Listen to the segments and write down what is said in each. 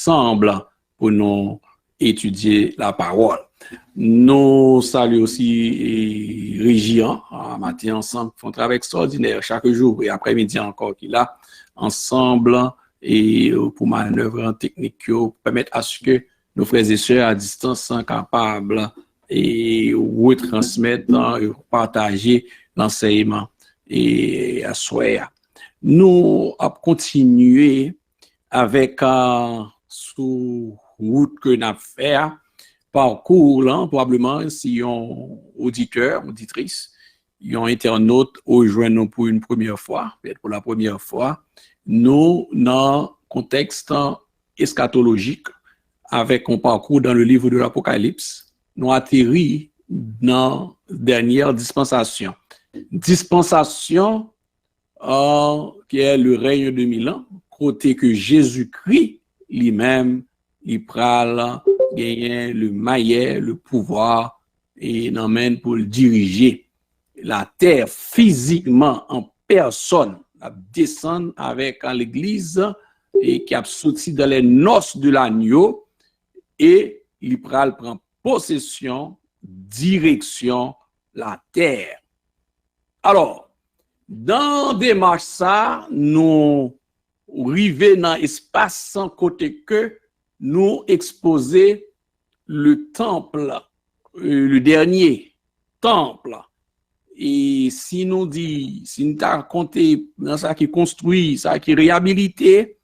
ensemble pour nous étudier la parole. Nous saluons aussi Régian, matin ensemble, font un travail extraordinaire chaque jour et après-midi encore qu'il a ensemble et pour manœuvrer en technique pour permettre à ce que nos frères et sœurs à distance sont capables et retransmettre et partager l'enseignement et à soi. Nous avons continué avec sous route que nous avons fait parcours là, probablement si on auditeur, auditrice, un internaute rejoint nous pour une première fois, peut-être pour la première fois, nous dans contexte eschatologique avec un parcours dans le livre de l'Apocalypse, nous atterri dans dernière dispensation. Dispensation qui est le règne de 1000 ans, côté que Jésus-Christ lui-même, il pral gagner le maillet, le pouvoir et n'emmène pour le diriger la terre physiquement en personne, descendre avec l'église et qui a sorti dans les noces de l'agneau et il pral prend possession, direction la terre. Alors, dans démarche ça, nous arrivons dans l'espace sans côté que nous exposer le temple, le dernier temple. Et si nous dit, si nous avons compté dans ça qui est construit, ça qui est réhabilité,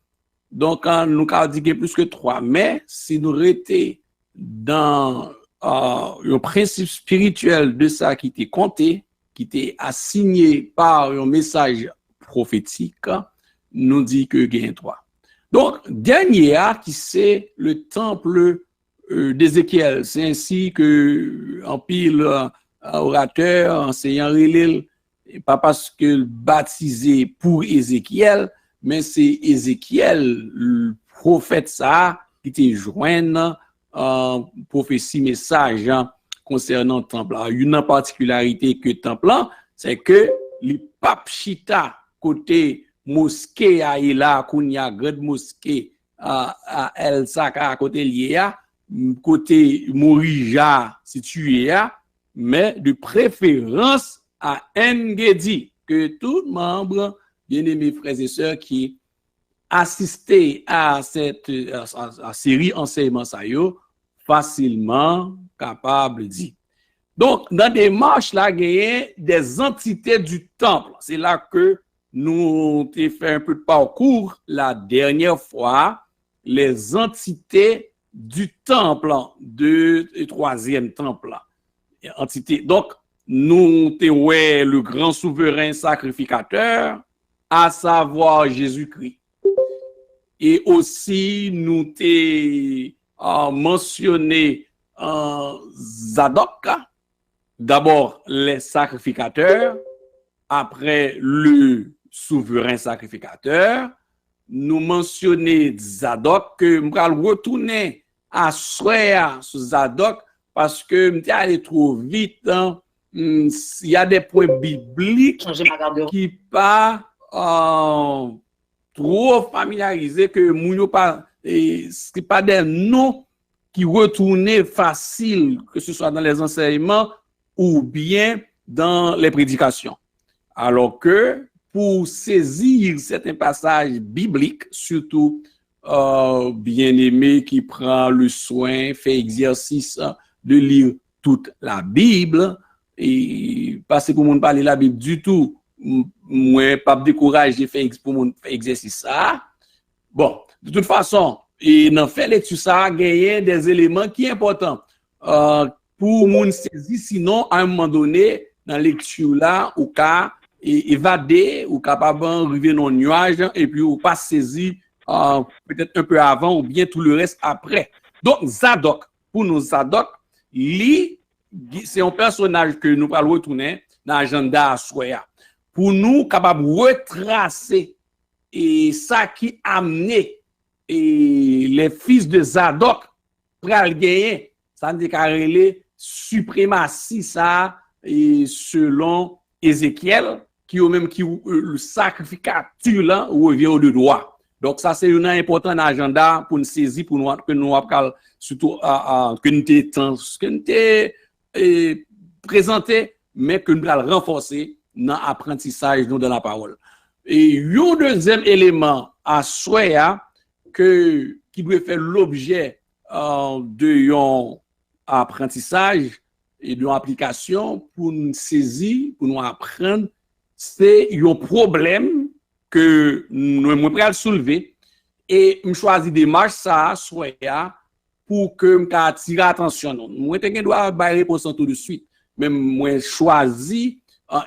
donc nous avons dit plus que 3. Mais si nous étions dans le principe spirituel de ça qui était compté, qui était assigné par un message prophétique, nous dit que gain 3. Donc, dernier qui c'est le temple d'Ézéchiel. C'est ainsi que en pile orateur, enseignant relève, pas parce que baptisé pour Ézéchiel, mais c'est Ézéchiel, le prophète ça, qui était joint prophétie message concernant le temple. Alors, une particularité que le temple, c'est que les papes chita côté mosquée à Ila, Kounia, grande mosquée à El Saka, à côté Liéa, côté Morija, situé à, mais de préférence à Ngedi, que tout membre, bien-aimés frères et sœurs, qui assistaient à cette série enseignement ça yo, facilement capable de dire. Donc, dans des marches là, il y a des entités du temple. C'est là que nous avons fait un peu de parcours la dernière fois, les entités du temple, du troisième temple. Entité. Donc, nous avons le grand souverain sacrificateur, à savoir Jésus-Christ. Et aussi, nous avons mentionné Zadok, d'abord les sacrificateurs, après le souverain sacrificateur, nous mentionnons Zadok, que nous allons retourner à Soya sur Zadok, parce que nous allons aller trop vite. Il y a des points bibliques qui pas trop familiarisés, que nous pas, c'est pas des noms qui retournent facile, que ce soit dans les enseignements ou bien dans les prédications. Alors que pour saisir certains passages bibliques, surtout bien-aimé qui prend le soin, fait exercice de lire toute la Bible, et parce que pour ne parler la Bible du tout, moi pas décourager pour mon exercice ça. Bon, de toute façon, et dans fait lecture ça, gagner des éléments qui sont importants pour mon saisir, sinon à un moment donné dans lecture là ou cas évader ou capable arriver dans le nuage et puis ou pas saisir peut-être un peu avant ou bien tout le reste après. Donc Zadok, pour nous Zadok, lui c'est un personnage que nous allons retourner dans l'agenda à Soya. Pour nous capable retracer et ça qui a amené et les fils de Zadok pour gagner, ça dit carrelé suprématie ça et selon Ézéchiel qui au même qui le sacrificature là revient au droit. Donc, ça, c'est un important agenda pour nous saisir, pour nous, que nous, surtout, que nous présenté, mais que nous allons renforcer dans l'apprentissage dans la parole. Et un deuxième élément à souhait qui doit faire l'objet de un apprentissage et d'une application pour nous saisir, pour nous apprendre, c'est un problème que nous allons soulever et je choisis des marches ça souhait pour que je attire l'attention. Moi, je dois avoir réponse tout de suite. Mais moi, choisi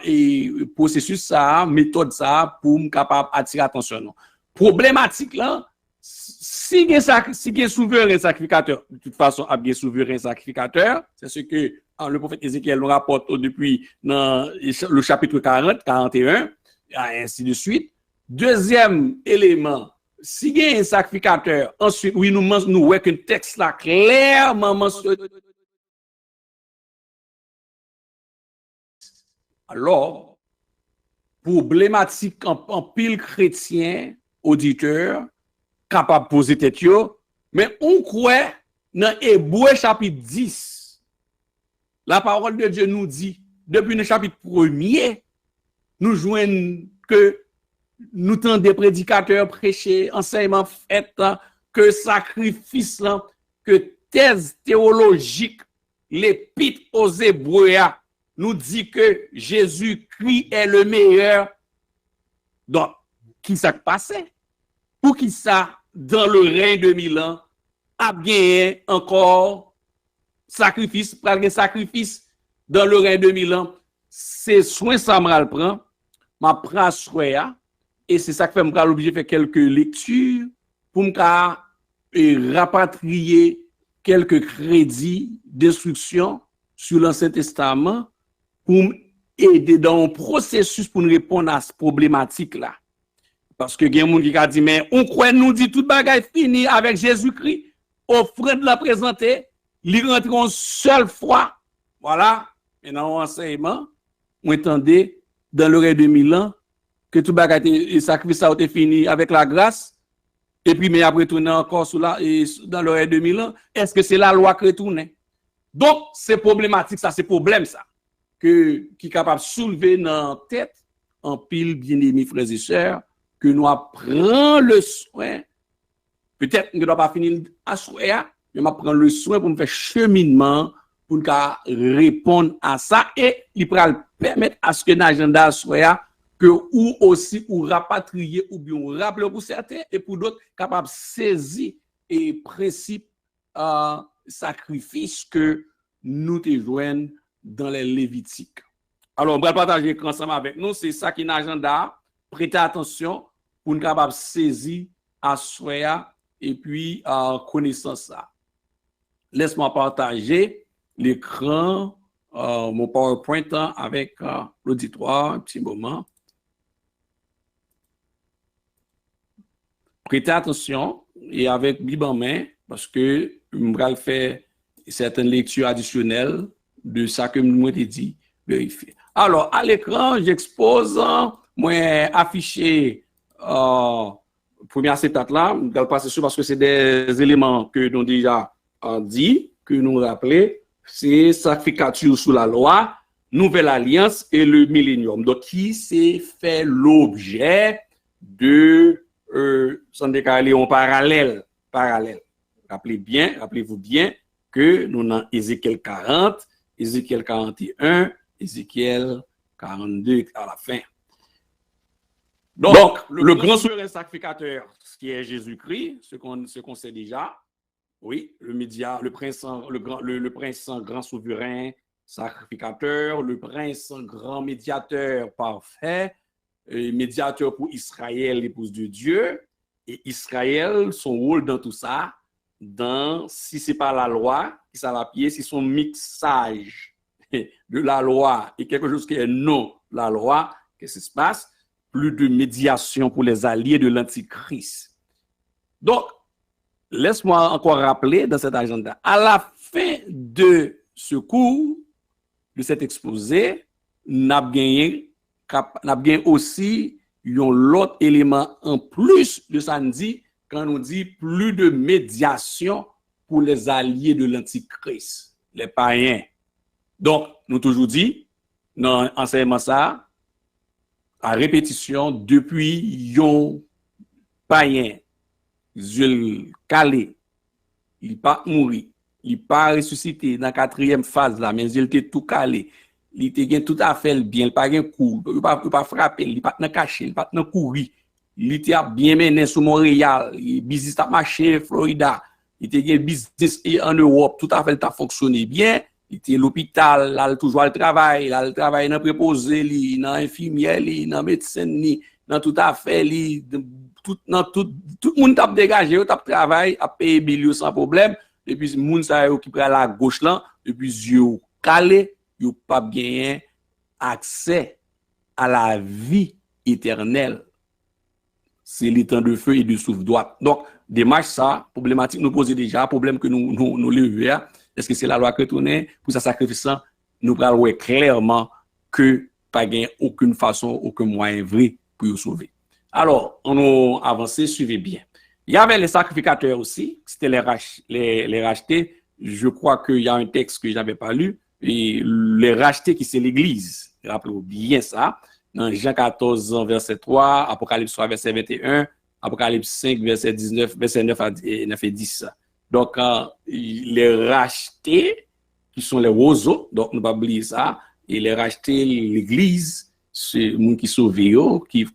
et processus ça, méthode ça, pour me capable attirer l'attention. Problématique là, si il y a souverain sacrificateur, de toute façon, il y a souverain sacrificateur, c'est ce que le prophète Ézéchiel nous rapporte depuis dans le chapitre 40, 41, et ainsi de suite. Deuxième élément, si il y a un sacrificateur, ensuite, oui, nous voyons qu'un texte là clairement mentionne. Alors, problématique en pile chrétien, auditeur, capable de poser tête, mais on croit dans Hébreux chapitre 10, la parole de Dieu nous dit, depuis le chapitre 1er, nous joignons que nous tentons des prédicateurs prêcher, enseignements faits, que sacrifice, que thèse théologique, l'épître aux Hébreux nous dit que Jésus-Christ est le meilleur. Donc, qui s'est passé? Pour qui ça, dans le règne de 1000 ans, a gagné encore sacrifice, dans le règne de 1000 ans? C'est soin ça me prend, ma prend soin, et c'est ça que fait me obligé de faire quelques lectures pour me rapatrier quelques crédits d'instruction sur l'Ancien Testament pour m'aider dans un processus pour nous répondre à cette problématique-là. Parce que il y a des gens qui a dit, mais on croit nous dit tout bagaille fini avec Jésus-Christ, offrande la présenter, l'y rentrer une seule fois. Voilà. Et dans l'enseignement, on entendait dans le règne de 1000 ans que tout bagaille et sacrifice a été fini avec la grâce. Et puis, mais après tourner encore dans le règne de 1000 ans, est-ce que c'est la loi qui retourne? Donc, c'est problématique, ça, c'est problème, ça, qui est capable de soulever dans la tête en pile, bien-aimés frères et sœurs, que nous apprenons le soin. Peut-être que nous ne doit pas finir à soin, mais nous prendre le soin pour nous faire cheminement, pour nous répondre à ça, et il pourra permettre à ce que l'agenda soit que ou aussi ou rapatrier ou bien rappeler pour certains et pour d'autres capables de saisir et principe sacrifice que nous te joignons dans les Lévitiques. Alors, on va partager ensemble avec nous, c'est ça qui est l'agenda. Prêtez attention pour nous capables de saisir à soi et puis à connaissance ça. Laisse-moi partager l'écran, mon PowerPoint avec l'auditoire, un petit moment. Prêtez attention et avec Bible en main parce que je vais faire certaines lectures additionnelles de ça que je m'ai dit, vérifier. Alors, à l'écran, j'expose, moi, affiché, première acceptate là, je vais passer sur parce que c'est des éléments que nous déjà dit, que nous rappelons, c'est sacrificature sous la loi, nouvelle alliance et le millénium. Donc, qui s'est fait l'objet de sans décaler en parallèle. Rappelez-vous bien que nous avons Ézéchiel 40, Ézéchiel 41, Ézéchiel 42 à la fin. Donc le grand souverain sacrificateur, ce qui est Jésus-Christ, ce qu'on sait déjà, oui, le prince grand souverain sacrificateur, le prince grand médiateur parfait, médiateur pour Israël, l'épouse de Dieu, et Israël, son rôle dans tout ça, si ce n'est pas la loi, qui ça la pied, c'est son mixage de la loi et quelque chose qui est non la loi, qu'est-ce qui se passe? Plus de médiation pour les alliés de l'Antichrist. Donc, laisse-moi encore rappeler dans cet agenda, à la fin de ce cours, de cet exposé, nous avons gagné aussi yon l'autre élément en plus de ça nous dit, quand on dit plus de médiation pour les alliés de l'Antichrist, les païens. Donc, nous toujours dit, dans l'enseignement ça, à répétition, depuis yon païen, Jules calé, il pas mourir, il pas ressuscité dans la quatrième phase là, mais il était tout calé. Il était tout à fait bien, il pas gain coup, il pas frapper, il pas dans cacher, il pas dans courir. Il était bien mené sur Montréal, il business a marché Florida, il était business en Europe, tout à fait t'a fonctionné bien. Il était à l'hôpital, là toujours le travail, là le travail dans préposé, dans infirmière, dans médecine, dans tout à fait, tout le monde t'a dégagé, t'a travail, a payé bill sans problème. Et puis moun sa yo qui prend la gauche là, et puis yo calé, yo pas gagné accès à la vie éternelle. C'est les temps de feu et de souffle droite. Donc, démarche ça, problématique nous pose déjà, problème que nous lever. Est-ce que c'est la loi chrétienne pour ça sacrifice ça? Nous parlons clairement que pas gagné aucune façon, aucun moyen vrai pour nous sauver. Alors, on a avancé, suivez bien. Il y avait les sacrificateurs aussi, c'était les rachetés. Je crois qu'il y a un texte que je n'avais pas lu, et les rachetés qui c'est l'Église. Rappelez-vous bien ça. Dans Jean 14, verset 3, Apocalypse 3, verset 21, Apocalypse 5, verset 19, verset 9 et 10. Donc, les rachetés, qui sont les roseaux, donc ne pas oublier ça, et les rachetés, l'Église, c'est le monde qui sauve, qui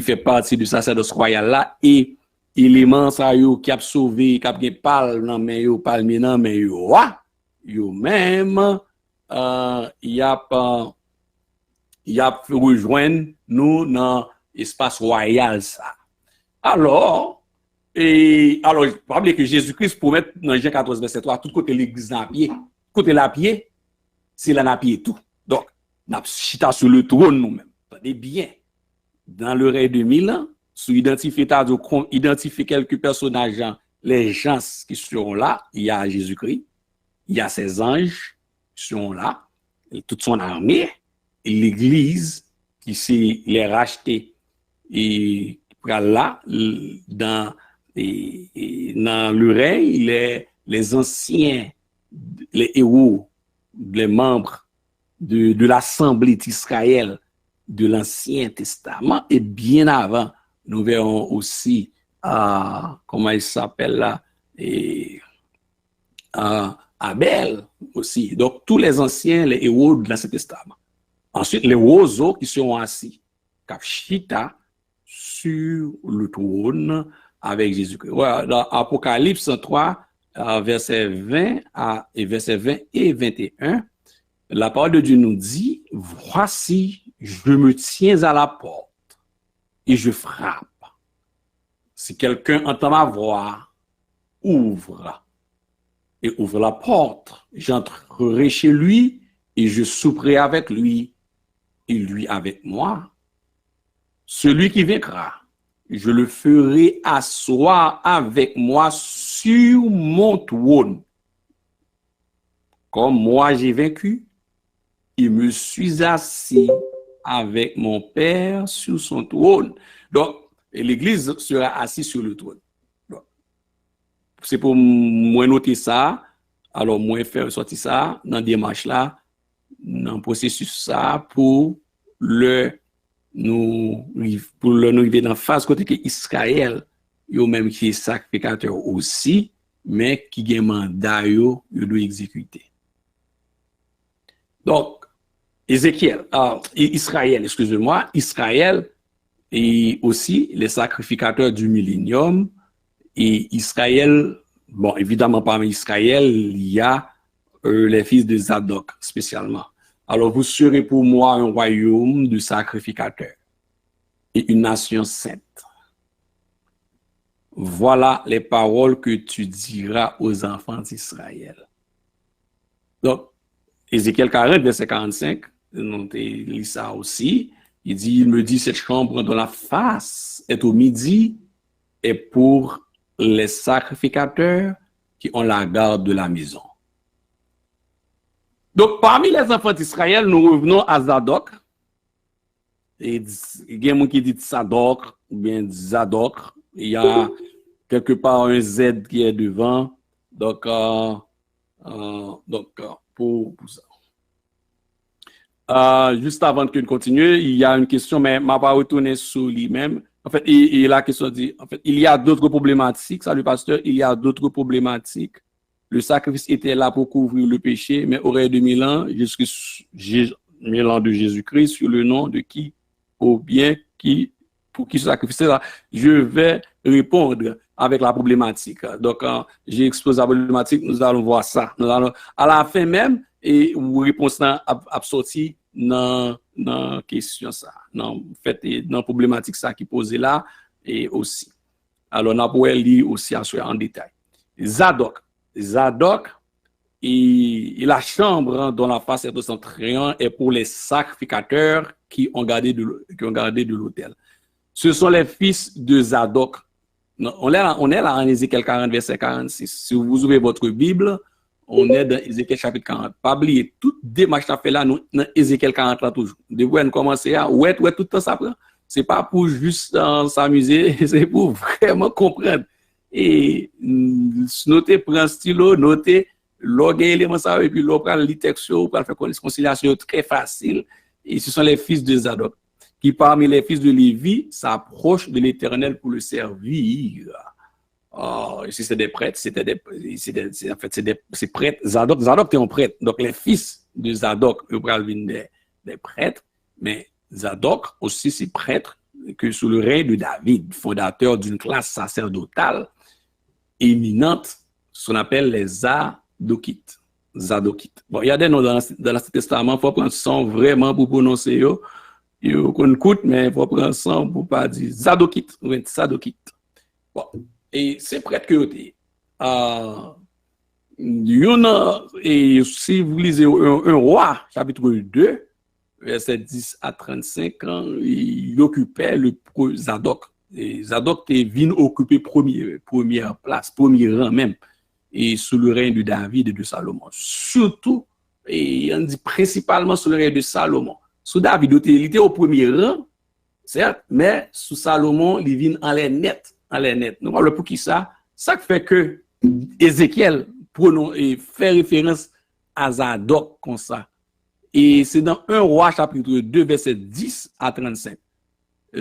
fait partie du sacerdoce royal là, et éléments ça yo qui a sauvé, qui a gen pal nan men yo, palmi nan men yo, yo même y a rejoindre nous dans espace royal ça. Alors, pas oublier que Jésus-Christ promet dans Jean 14 verset 3 tout côté l'église dans pied, côté la pied, c'est là na pied tout. Donc, n'a chita sur le trône nous-mêmes. Tenez bien. Dans le règne de 1000 ans, sous identifier quelques personnages, les gens qui seront là, il y a Jésus-Christ, il y a ses anges qui seront là, et toute son armée, et l'église qui s'est les racheter et là dans le règne, les anciens, les héros, les membres de l'assemblée d'Israël de l'Ancien Testament et bien avant, nous verrons aussi comment il s'appelle là, Abel aussi. Donc tous les anciens, les héros de l'Ancien Testament. Ensuite, les roseaux qui seront assis, Kapchita, sur le trône avec Jésus-Christ. Voilà, dans Apocalypse 3, verset 20 et verset 20 et 21, la parole de Dieu nous dit, voici, je me tiens à la porte et je frappe. Si quelqu'un entend ma voix, ouvre la porte. J'entrerai chez lui et je souperai avec lui et lui avec moi. Celui qui vaincra, je le ferai asseoir avec moi sur mon trône. Comme moi j'ai vaincu, et me suis assis avec mon Père sur son trône. Donc, l'Église sera assise sur le trône. Donc, c'est pour moi noter ça, alors moi faire sortir ça dans des démarche là, dans le processus ça, pour nous arriver dans la phase côté que Israël, yo même qui est sacrificateur aussi, mais qui a un mandat yo doit exécuter. Donc, Israël, excusez-moi, Israël et aussi les sacrificateurs du millénium. Et Israël, bon, évidemment parmi Israël, il y a les fils de Zadok spécialement. Alors vous serez pour moi un royaume de sacrificateurs et une nation sainte. Voilà les paroles que tu diras aux enfants d'Israël. Donc, Ézéchiel 40, verset 45, on lit ça aussi. Il dit, il me dit, cette chambre dont la face est au midi est pour les sacrificateurs qui ont la garde de la maison. Donc, parmi les enfants d'Israël, nous revenons à Zadok. Et il y a un qui dit Sadok, ou bien Zadok. Il y a quelque part un Z qui est devant. Donc, pour ça. Juste avant que nous continuions, il y a une question, mais je ne vais pas retourner sur lui-même. En fait, la question dit, en fait, il y a d'autres problématiques, salut pasteur, il y a d'autres problématiques. Le sacrifice était là pour couvrir le péché, mais aurait 2000 ans, jusqu'à 1000 ans de Jésus-Christ, sur le nom de qui, ou bien qui, pour qui ce sacrifice est là. Je vais répondre avec la problématique. Donc, j'ai exposé la problématique, nous allons voir ça. Nous allons, à la fin même, et réponse a sorti dans question ça, dans fait dans problématique ça qui posé là et aussi. Alors on a pour lire aussi en détail. Zadok et la chambre dont la face est de son triomphe est pour les sacrificateurs qui ont gardé de l'autel. Ce sont les fils de Zadok. On est là en Ézéchiel 40 verset 46. Si vous ouvrez votre Bible, on est dans Ézéchiel chapitre 40. Pas oublier, toute démarche à fait là, nous, dans Ézéchiel 40 là toujours. Depuis qu'on commence à, ouais, tout le temps ça prend. C'est pas pour juste s'amuser, c'est pour vraiment comprendre. Et noter, prendre stylo, noter, loguer élément ça, et puis l'on prend l'itexio, pour faire une conciliation très facile. Et ce sont les fils de Zadok, qui parmi les fils de Lévi s'approchent de l'Éternel pour le servir. Ici, c'est des prêtres, c'est prêtres. Zadok était un prêtre. Donc, les fils de Zadok, des prêtres, mais Zadok aussi, c'est prêtre que sous le règne de David, fondateur d'une classe sacerdotale éminente, ce qu'on appelle les Zadokites. Bon, il y a des noms dans l'Ancien Testament, il faut prendre son vraiment pour prononcer eux. Qu'on écoute, mais il faut prendre son pour pas dire Zadokite. Bon. Et c'est prêtre que et si vous lisez un roi, chapitre 2, verset 10 à 35, il occupait le Zadok. Et Zadok est venu occuper première place, premier rang même, et sous le règne de David et de Salomon. Surtout, et on dit principalement sous le règne de Salomon. Sous David, il était au premier rang, certes, mais sous Salomon, il vient en l'air net. Nous parlons pour qui ça? Ça fait que Ézéchiel fait référence à Zadok comme ça. Et c'est dans 1 Roi chapitre 2 verset 10 à 35.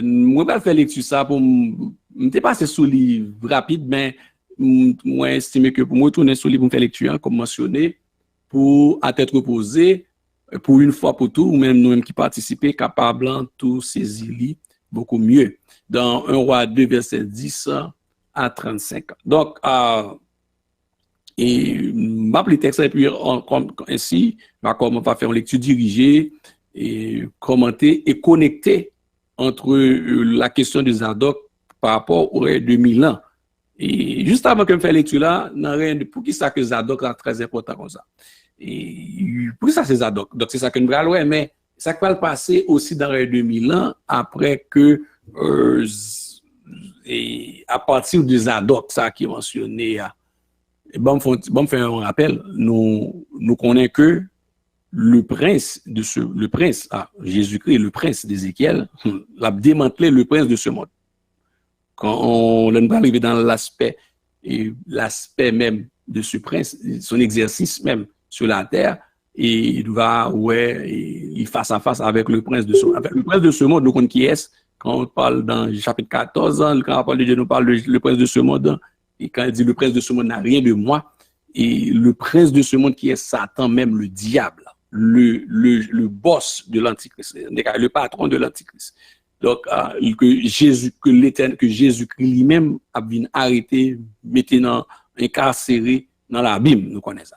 Moi vais faire lecture ça pour me passer sous livre rapide, mais moi estime que pour moi tourner sous livre pour faire lecture comme mentionné pour à tête reposée pour une fois pour tout ou même nous-mêmes qui participons capables de tout saisir beaucoup mieux. Dans 1 Roi 2, verset 10 à 35. Donc, et m'appeler texte et puis ainsi, on va faire une lecture dirigée et commenter et connecter entre la question de Zadok par rapport au règne de 1000 ans. Et juste avant que je fasse lecture là, pour qui ça que Zadok est très important comme ça? Et pour ça c'est Zadok. Donc c'est ça que nous allons voir, mais ça va le passer aussi dans le règne de 1000 ans après que et à partir de Zadok, ça qui est mentionné, bon, faire un rappel, nous connaissons que le prince, Jésus-Christ, le prince d'Ézéchiel, l'a démantelé le prince de ce monde. Quand on va arriver dans l'aspect même de ce prince, son exercice même sur la terre, et il va, il face à face avec le prince de ce monde. Avec le prince de ce monde, nous connaissons qui est. Quand on parle dans le chapitre 14, quand on parle de Dieu, nous parle le prince de ce monde. Et quand il dit le prince de ce monde n'a rien de moi, et le prince de ce monde qui est Satan, même le diable, le boss de l'Antichrist, le patron de l'Antichrist. Donc, que Jésus-Christ lui-même a bien arrêté, maintenant incarcéré dans l'abîme, nous connaissons ça.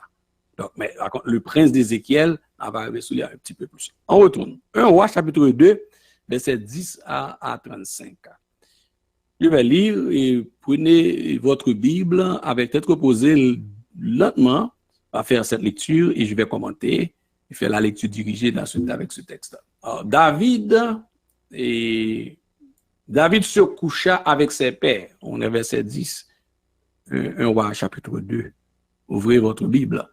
Donc, mais le prince d'Ézéchiel, on va arriver sur lui un petit peu plus. On retourne. 1 Roi, chapitre 2, verset 10 à 35. Je vais lire et prenez votre Bible avec tête reposée lentement à faire cette lecture et je vais commenter et faire la lecture dirigée avec ce texte. Alors, David se coucha avec ses pères. On est verset 10, 1 Roi chapitre 2. Ouvrez votre Bible.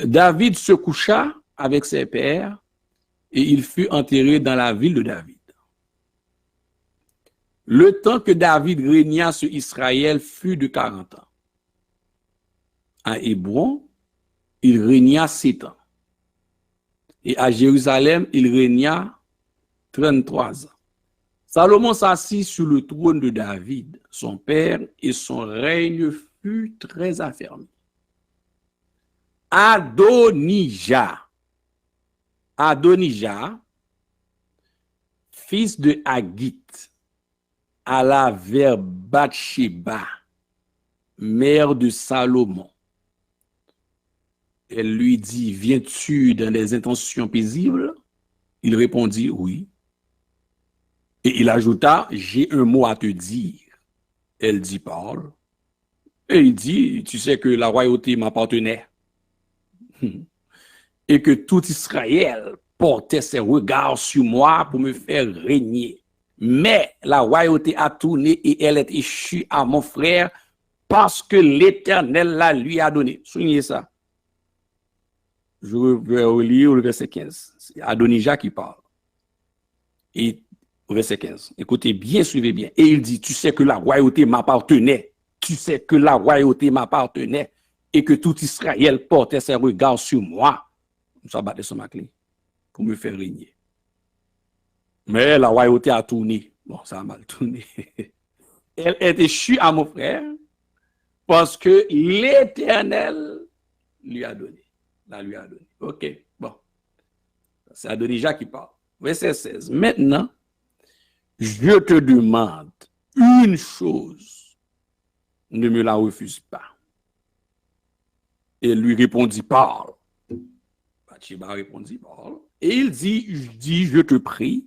David se coucha avec ses pères et il fut enterré dans la ville de David. Le temps que David régna sur Israël fut de 40 ans. À Hébron, il régna 7 ans. Et à Jérusalem, il régna 33 ans. Salomon s'assit sur le trône de David, son père, et son règne fut très affermi. Adonijah, fils de Haggith, alla vers Bathsheba, mère de Salomon. Elle lui dit, viens-tu dans des intentions paisibles? Il répondit, oui. Et il ajouta, j'ai un mot à te dire. Elle dit, parle. Et il dit, tu sais que la royauté m'appartenait. Et que tout Israël portait ses regards sur moi pour me faire régner. Mais la royauté a tourné et elle est échue à mon frère parce que l'Éternel la lui a donné. Soulignez ça. Je vais relire le verset 15. C'est Adonijah qui parle. Et au verset 15. Écoutez bien, suivez bien. Et il dit, tu sais que la royauté m'appartenait. Tu sais que la royauté m'appartenait et que tout Israël portait ses regards sur moi. Ça battait sur ma clé pour me faire régner. Mais la royauté a tourné. Bon, ça a mal tourné. Elle est échue à mon frère parce que l'Éternel lui a donné. La lui a donné. OK, bon. C'est Adonijah qui parle. Verset 16. Maintenant, je te demande une chose. Ne me la refuse pas. Et lui répondit, parle. Bathsheba répondit, parle. Et il dit, je te prie,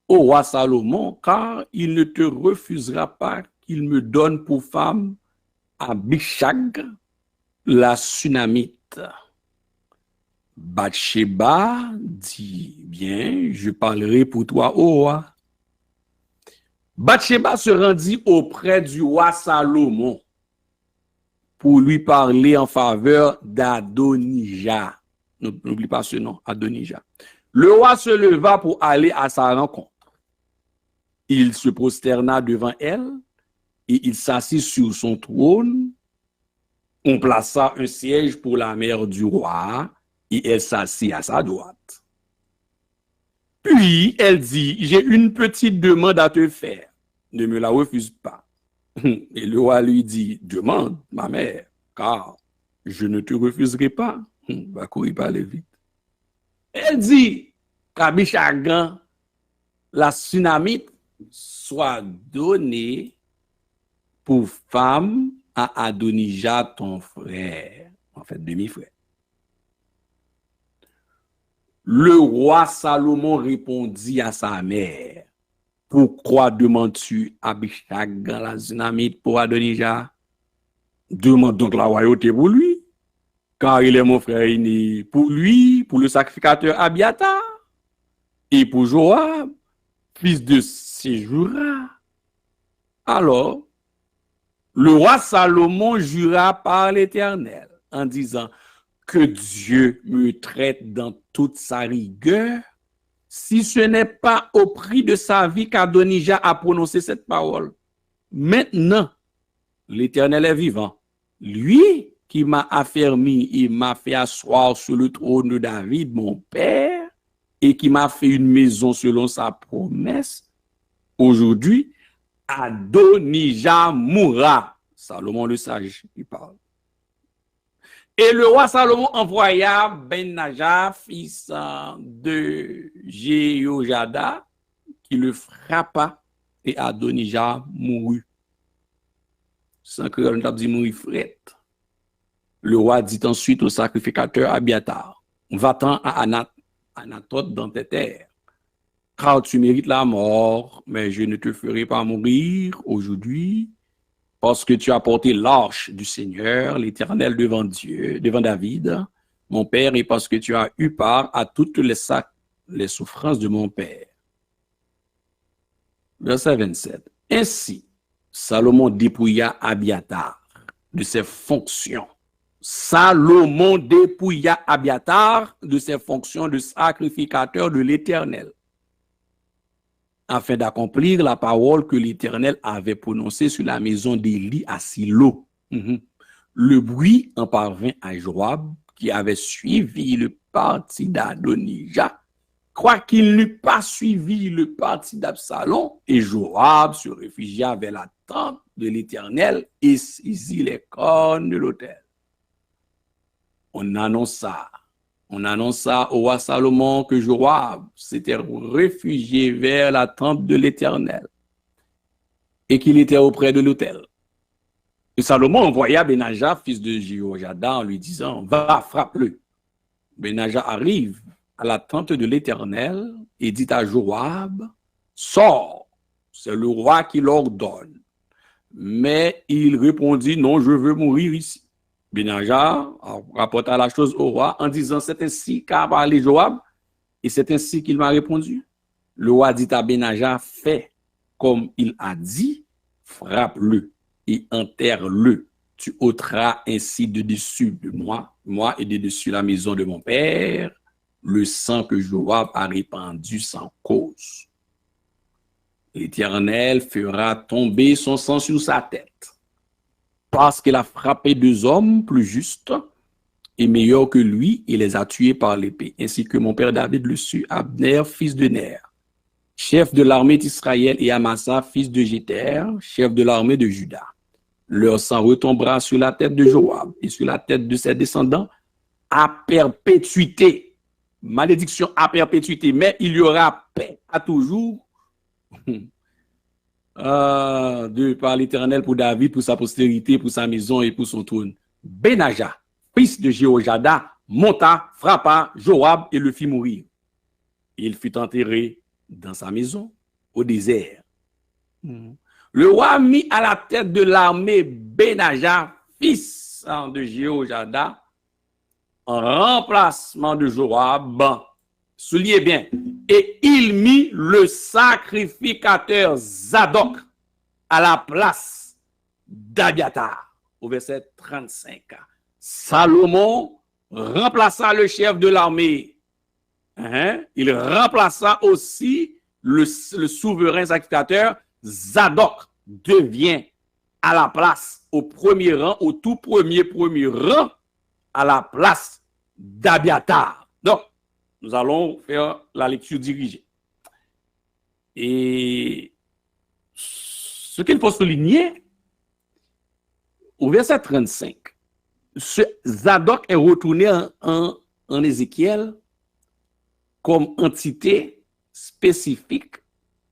au roi Salomon, car il ne te refusera pas qu'il me donne pour femme Abishag, la Sunamite. Bathsheba dit, bien, je parlerai pour toi, ô roi. Bathsheba se rendit auprès du roi Salomon pour lui parler en faveur d'Adonijah. N'oublie pas ce nom, Adonijah. Le roi se leva pour aller à sa rencontre. Il se prosterna devant elle et il s'assit sur son trône. On plaça un siège pour la mère du roi et elle s'assit à sa droite. Puis elle dit, j'ai une petite demande à te faire. Ne me la refuse pas. Et le roi lui dit, demande, ma mère, car je ne te refuserai pas. Va courir parler vite. Elle dit, qu'Abishag, la Sunamite, soit donnée pour femme à Adonijah, ton frère, en fait demi-frère. Le roi Salomon répondit à sa mère, pourquoi demandes-tu Abishag, la Sunamite, pour Adonijah? Demande donc la royauté pour lui, car il est mon frère aîné. Pour lui, pour le sacrificateur Abiathar, et pour Joab, fils de Séjoura. Alors, le roi Salomon jura par l'Éternel en disant, que Dieu me traite dans toute sa rigueur, si ce n'est pas au prix de sa vie qu'Adonijah a prononcé cette parole. Maintenant, l'Éternel est vivant. Lui qui m'a affermi et m'a fait asseoir sur le trône de David, mon père, et qui m'a fait une maison selon sa promesse, aujourd'hui, Adonijah mourra. Salomon le sage, il parle. Et le roi Salomon envoya Ben-Najah, fils de Jéhojada, qui le frappa et Adonijah mourut. Sans que l'on a dit mourir fret. Le roi dit ensuite au sacrificateur Abiathar, va-t'en à Anatote dans tes terres, car tu mérites la mort, mais je ne te ferai pas mourir aujourd'hui, parce que tu as porté l'arche du Seigneur, l'Éternel devant Dieu, devant David, mon père, et parce que tu as eu part à toutes les souffrances de mon père. Verset 27. Ainsi, Salomon dépouilla Abiathar de ses fonctions. Salomon dépouilla Abiathar de ses fonctions de sacrificateur de l'Éternel. afin d'accomplir la parole que l'Éternel avait prononcée sur la maison d'Élie à Silo. Le bruit en parvint à Joab, qui avait suivi le parti d'Adonijah, quoiqu'il n'eût pas suivi le parti d'Absalom, et Joab se réfugia vers la tente de l'Éternel et saisit les cornes de l'autel. On annonça au roi Salomon que Joab s'était réfugié vers la tente de l'Éternel et qu'il était auprès de l'autel. Et Salomon envoya Benaja, fils de Jéhoiada, en lui disant, va, frappe-le. Benaja arrive à la tente de l'Éternel et dit à Joab, sors, c'est le roi qui l'ordonne. Mais il répondit, non, je veux mourir ici. Benaja rapporta la chose au roi en disant, c'est ainsi qu'a parlé Joab, et c'est ainsi qu'il m'a répondu. Le roi dit à Benaja, fais comme il a dit, frappe-le et enterre-le. Tu ôteras ainsi de dessus de moi et de dessus la maison de mon père, le sang que Joab a répandu sans cause. L'Éternel fera tomber son sang sur sa tête, parce qu'il a frappé 2 hommes plus justes et meilleurs que lui, et les a tués par l'épée, ainsi que mon père David le sut, Abner, fils de Ner, chef de l'armée d'Israël, et Amasa, fils de Jéter, chef de l'armée de Juda. Leur sang retombera sur la tête de Joab et sur la tête de ses descendants à perpétuité. Malédiction à perpétuité, mais il y aura paix à toujours par l'Éternel pour David, pour sa postérité, pour sa maison et pour son trône. Benaja, fils de Jéhoiada, monta, frappa Joab et le fit mourir. Il fut enterré dans sa maison au désert. Le roi mit à la tête de l'armée Benaja, fils de Jéhoiada, en remplacement de Joab. Soulignez bien. Et il mit le sacrificateur Zadok à la place d'Abiathar. Au verset 35. Salomon remplaça le chef de l'armée. Il remplaça aussi le souverain sacrificateur. Zadok devient à la place, au premier rang, au tout premier rang, à la place d'Abiathar. Donc, nous allons faire la lecture dirigée. Et ce qu'il faut souligner, au verset 35, ce Zadok est retourné en Ézéchiel comme entité spécifique,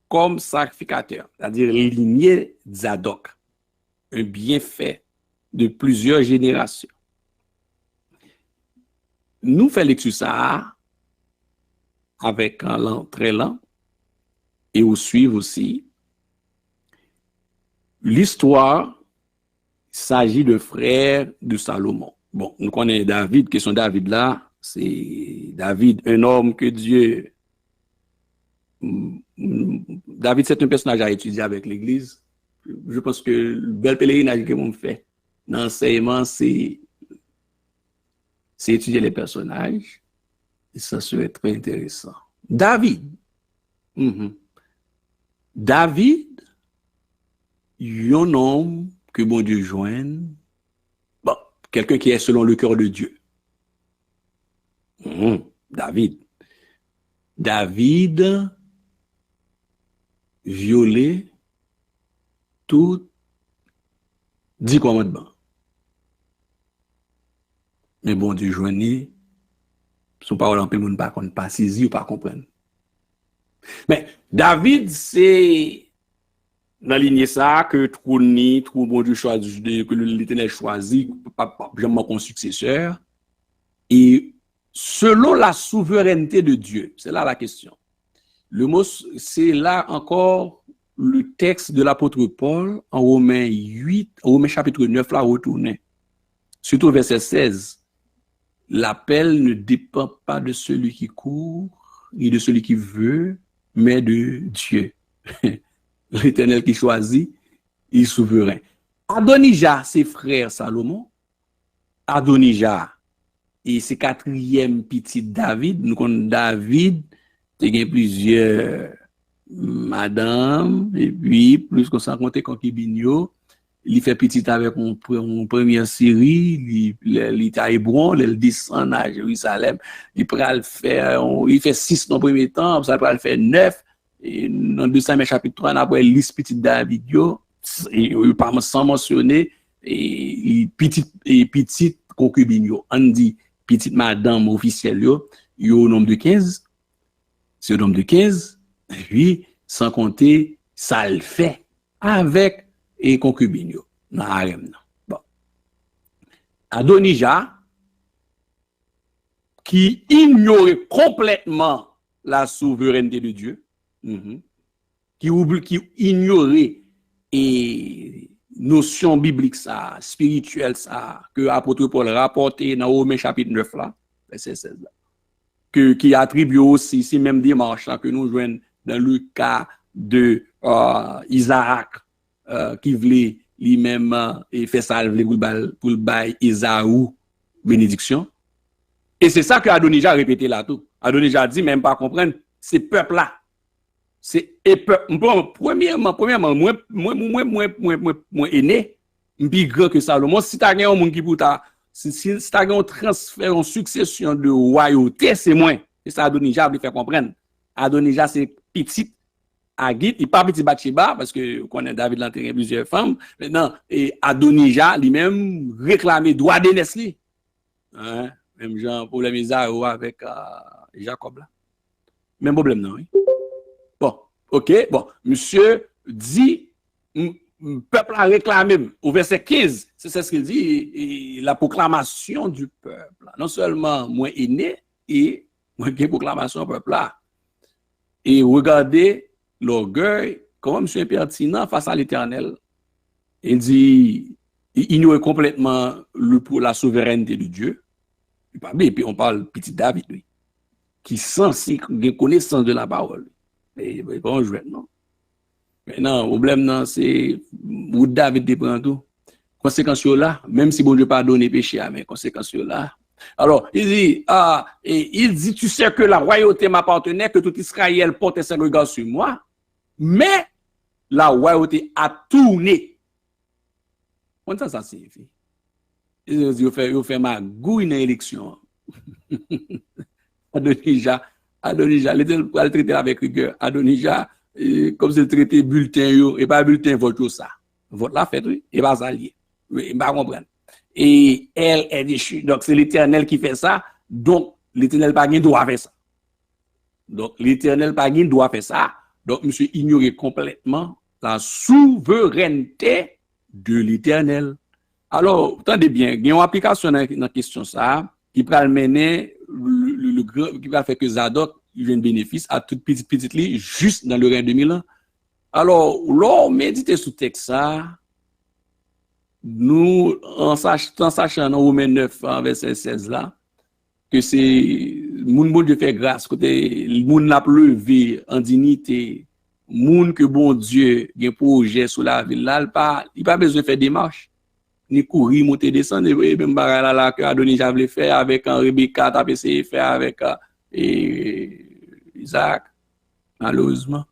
comme sacrificateur, c'est-à-dire lignée Zadok, un bienfait de plusieurs générations. Nous faisons lecture ça avec un lent très lent et au suivre aussi l'histoire. Il s'agit de frères de Salomon. Bon, nous connaissons David, question David là, c'est David, un homme que Dieu... David, c'est un personnage à étudier avec l'Église. Je pense que le bel pèlerinage que l'on fait dans l'enseignement, c'est étudier les personnages. Et ça serait très intéressant. David. David, un homme que bon Dieu joigne. Bon, quelqu'un qui est selon le cœur de Dieu. David. David violé tout 10 commandements. Mais bon Dieu joignit, son parole en peu monde pas saisi ou pas comprendre. Mais David, c'est dans la lignée ça que trop bon Dieu choisit, que l'Éternel choisit, jamais comme successeur. Et selon la souveraineté de Dieu, c'est là la question. Le mot, c'est là encore le texte de l'apôtre Paul en Romains 8, Romains chapitre 9, là retourné. Surtout verset 16. L'appel ne dépend pas de celui qui court, ni de celui qui veut, mais de Dieu. L'Éternel qui choisit, il est souverain. Adonijah, ses frères Salomon. Adonijah, et c'est 4e petit David. Nous connaissons David, il y a plusieurs madame, et puis, plus qu'on s'en compte concubine yo, il fait petit avec une première série, il est à Hébron, il descend à Jérusalem, il fait 6 dans le premier temps, ça va le faire 9, et dans 2 Samuel chapitre 3, après liste petit David yo, et pas sans mentionner, et petite concubine yo, on dit petite madame officielle yo, au nombre de 15, c'est au nombre de 15, et puis, sans compter, ça le fait avec et concubine yo, dans harem nan. Bon. Adonija, qui ignorait complètement la souveraineté de Dieu, qui ignorait et notion biblique ça, spirituelle ça, que apôtre Paul rapporté dans Romains chapitre 9 là, verset 16 là, qui attribue aussi ces mêmes démarches là, que nous joignons dans le cas de Isaac, qui voulait lui-même et fait ça pour le bail Esaü bénédiction. Et c'est ça que Adonija a répété là tout. Adonija a dit même pas comprendre ces peuples là. C'est premièrement moi aîné, plus grand que Salomon. Si tu as un monde qui pour ta si tu as un transfert en succession de royauté, c'est moins. C'est ça Adonija veut faire comprendre. Adonija c'est petit Agit, il pas petit Bathsheba parce que connaît David l'enterré plusieurs femmes. Maintenant, et Adonija lui-même réclamait droit d'aînesse li. Hein? Même genre problème Isaïe avec Jacob là. Même problème non. Oui? Bon, OK, bon, monsieur dit peuple a réclamé au verset 15, c'est ce qu'il dit, la proclamation du peuple. Non seulement moi aîné et moi qui proclamation peuple là. Et regardez l'orgueil, comment monsieur est pertinent face à l'Éternel. Il dit, il ignore complètement la souveraineté de Dieu. Et puis on parle petit David, lui, qui sent connaissance de la parole. Et bon, je vais, non. Maintenant, le problème, non, c'est où David dépend tout. Conséquences là, même si bon Dieu pas donné péché, mais conséquences là. Alors, il dit, tu sais que la royauté m'appartenait, que tout Israël portait ses regards sur moi. Mais la royauté a tourné. Comment ça signifie? Il fait magouille dans l'élection. Adonija, il va le traiter avec rigueur. Adonija, comme c'est le traité bulletin, et pas bulletin vote ça. Vote la fête, oui, et pas ça lié. Il va comprendre. Et elle est déchue. Donc, c'est l'Éternel qui fait ça. Donc, l'Éternel pas doit faire ça. Donc, l'Éternel pas doit faire ça. Donc, monsieur ignorait complètement la souveraineté de l'Éternel. Alors, attendez bien, il y a une application dans la question ça, qui va mener qui va faire que Zadok il ait un bénéfice à toute petite lit juste dans le règne de 1000 ans. Alors, l'on médite sous texte ça, nous, en sachant dans Romains 9, verset 16 là, que c'est moun Dieu fait grâce, côté moun l'a levé en dignité, moun que bon Dieu gen projet sur la ville là, il pas besoin de faire des marches, ni courir, monter, descendre, et même bagarre là que Adonija voulait faire avec Rebecca, taper essayé faire avec Isaac, malheureusement.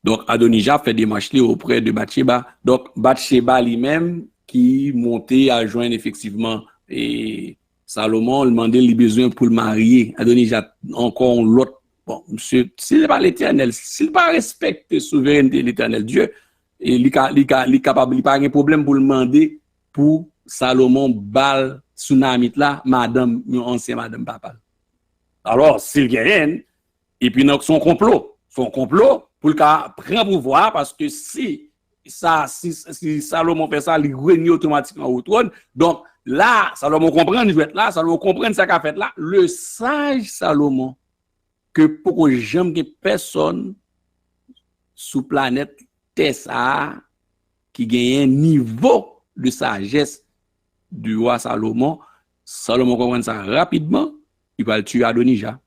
Donc Adonija fait des marches auprès de Bathsheba. Donc Bathsheba lui-même qui montait à joindre effectivement et Salomon demandait les besoins pour le marier. Adonija encore l'autre. Bon, monsieur, s'il n'est pas l'Éternel, s'il pas respecte la souveraineté de l'Éternel Dieu, il est capable, il n'a pas de problème pour le demander pour Salomon bal tsunami là, madame, ancien madame papa. Alors, s'il gagne, et puis donc son complot pour le cas prend pouvoir parce que si Salomon fait ça, il règne automatiquement au trône. Donc là, Salomon comprend, il être là, Salomon comprend ce qu'a fait là. Le sage Salomon, que pour jamais personne sous planète Terre qui gagne un niveau de sagesse du roi Salomon, Salomon comprend ça rapidement, il va le tuer Adonija.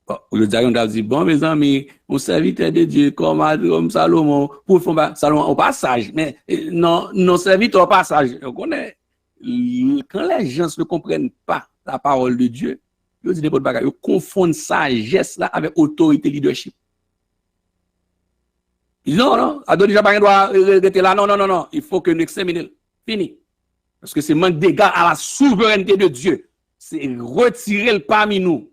Bon, le diable a dit, bon, mes amis, on serviteur de Dieu comme Salomon, pour faire Salomon au passage, mais non serviteur au passage. On connaît, quand les gens ne comprennent pas la parole de Dieu, ils disent n'importe quoi, ils confondent sagesse là avec autorité leadership. Non, non, Adoni Jabarin doit rester là. Non, non, non, non. Il faut que nous examinions. Fini. Parce que c'est manque d'égard à la souveraineté de Dieu. C'est retirer le parmi nous.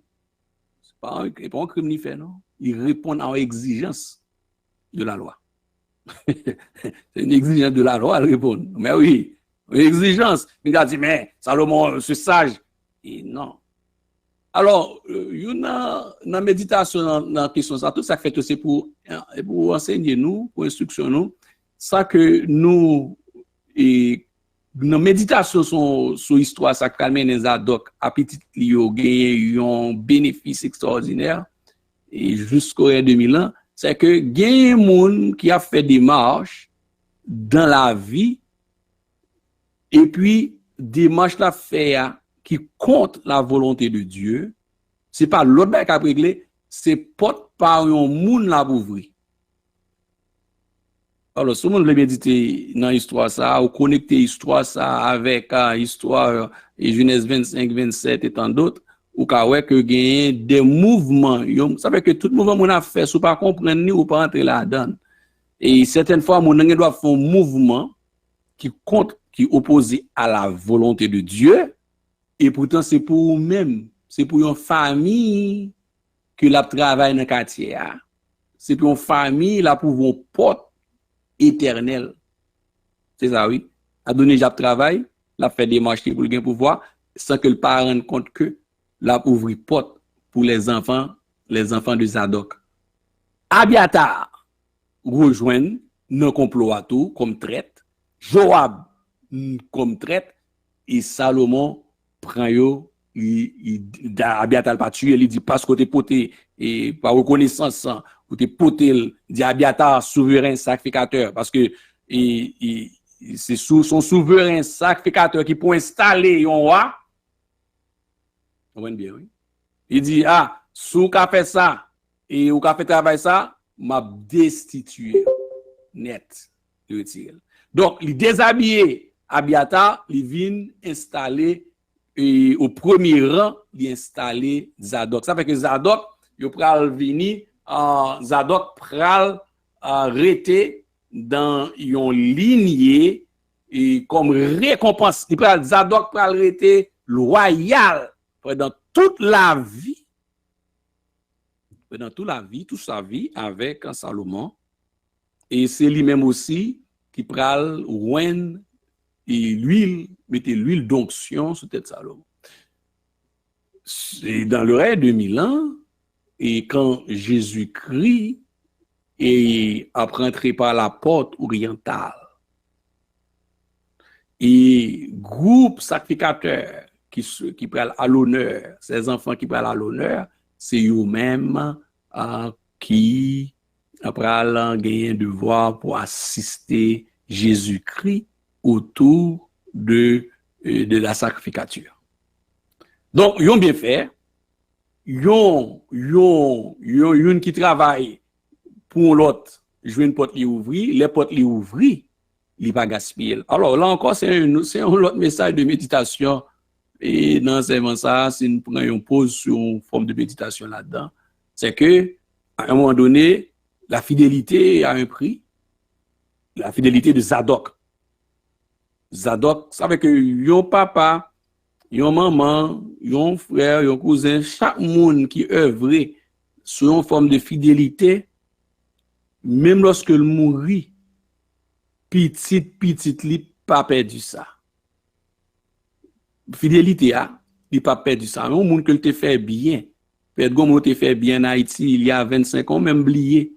C'est pas un crime ni fait, non? Il répond aux exigences de la loi. C'est une exigence de la loi, elle répond. Mais oui, une exigence. Il a dit, mais Salomon, c'est sage. Et non. Alors, il y a une méditation dans la question, ça, tout ça fait aussi pour enseigner nous, pour instruction nous, ça que nous, et nos méditations sur l'histoire, ça calme les Zadok, à petit lieu, gagné un bénéfice extraordinaire, et jusqu'au 2000 ans, c'est que gagné un monde qui a fait des marches dans la vie, et puis, des marches la fait qui compte la volonté de Dieu, c'est pas l'autre qui a réglé, c'est porte par un monde la ouvrir. Alors, si on veut méditer dans l'histoire ça, ou connecter l'histoire ça avec l'histoire et Genèse 25, 27 et tant d'autres, ou que gagner des mouvements. Ça veut dire que tout mouvement qu'on a fait, si on pas comprendre ni ou pas entrer là-dedans. Et certaines fois, on doit faire un mouvement qui compte, qui est opposé à la volonté de Dieu. Et pourtant, c'est pour eux-mêmes, c'est pour une famille que la travaille dans le quartier. C'est pour une famille, là, pour une porte éternelle. C'est ça, oui. A donné le travail, la fait des marches pour le pouvoir, sans que le parent rende compte que la ouvre porte pour les enfants de Zadok. Abiatar rejoint non complot à tout comme traite, Joab comme traite, et Salomon prend yo, Abiatar pas tué, il dit parce que t'es poté et par reconnaissance ou t'es poté, dit Abiatar souverain sacrificateur parce que c'est son souverain sacrificateur qui pour installer un roi. On voit bien, oui. Il dit sous qu'a fait ça et ou qu'a fait travail ça, m'a destitué net de retirer. Donc, il déshabillé Abiatar, il vient installer et au premier rang, il installé Zadok. Ça fait que Zadok, il pral venir, Zadok pral rester dans une lignée et comme récompense, Zadok pral rester loyal pendant toute la vie. Pendant toute la vie, toute sa vie avec Salomon. Et c'est lui-même aussi qui pral ouen et l'huile, mettez l'huile d'onction sur tête Salomon. C'est dans le règne de 1000 ans, et quand Jésus-Christ est entré par la porte orientale, et groupe sacrificateur qui prennent à l'honneur, ces enfants qui prennent à l'honneur, c'est eux-mêmes qui prennent un devoir pour assister Jésus-Christ autour de la sacrificature. Donc, ils ont bien fait. Ils ont qui travaille pour l'autre, jouer une porte li ouvrir, les portes li ouvrir, li pas gaspiller. Alors là encore, c'est un autre message de méditation. Et dans ça, si nous prenons une pause sur une forme de méditation là-dedans, c'est que, à un moment donné, la fidélité a un prix. La fidélité de Zadok. Zadok, ça veut que yon papa, yon maman, yon frère, yon cousin, chaque monde qui œuvre sur une forme de fidélité, même lorsque le mourit, petit, li pas perdu ça. Fidélité, il pas perdu ça. Mais au monde que te fait bien, peut-être que te fait bien en Haïti, il y a 25 ans, même oublié.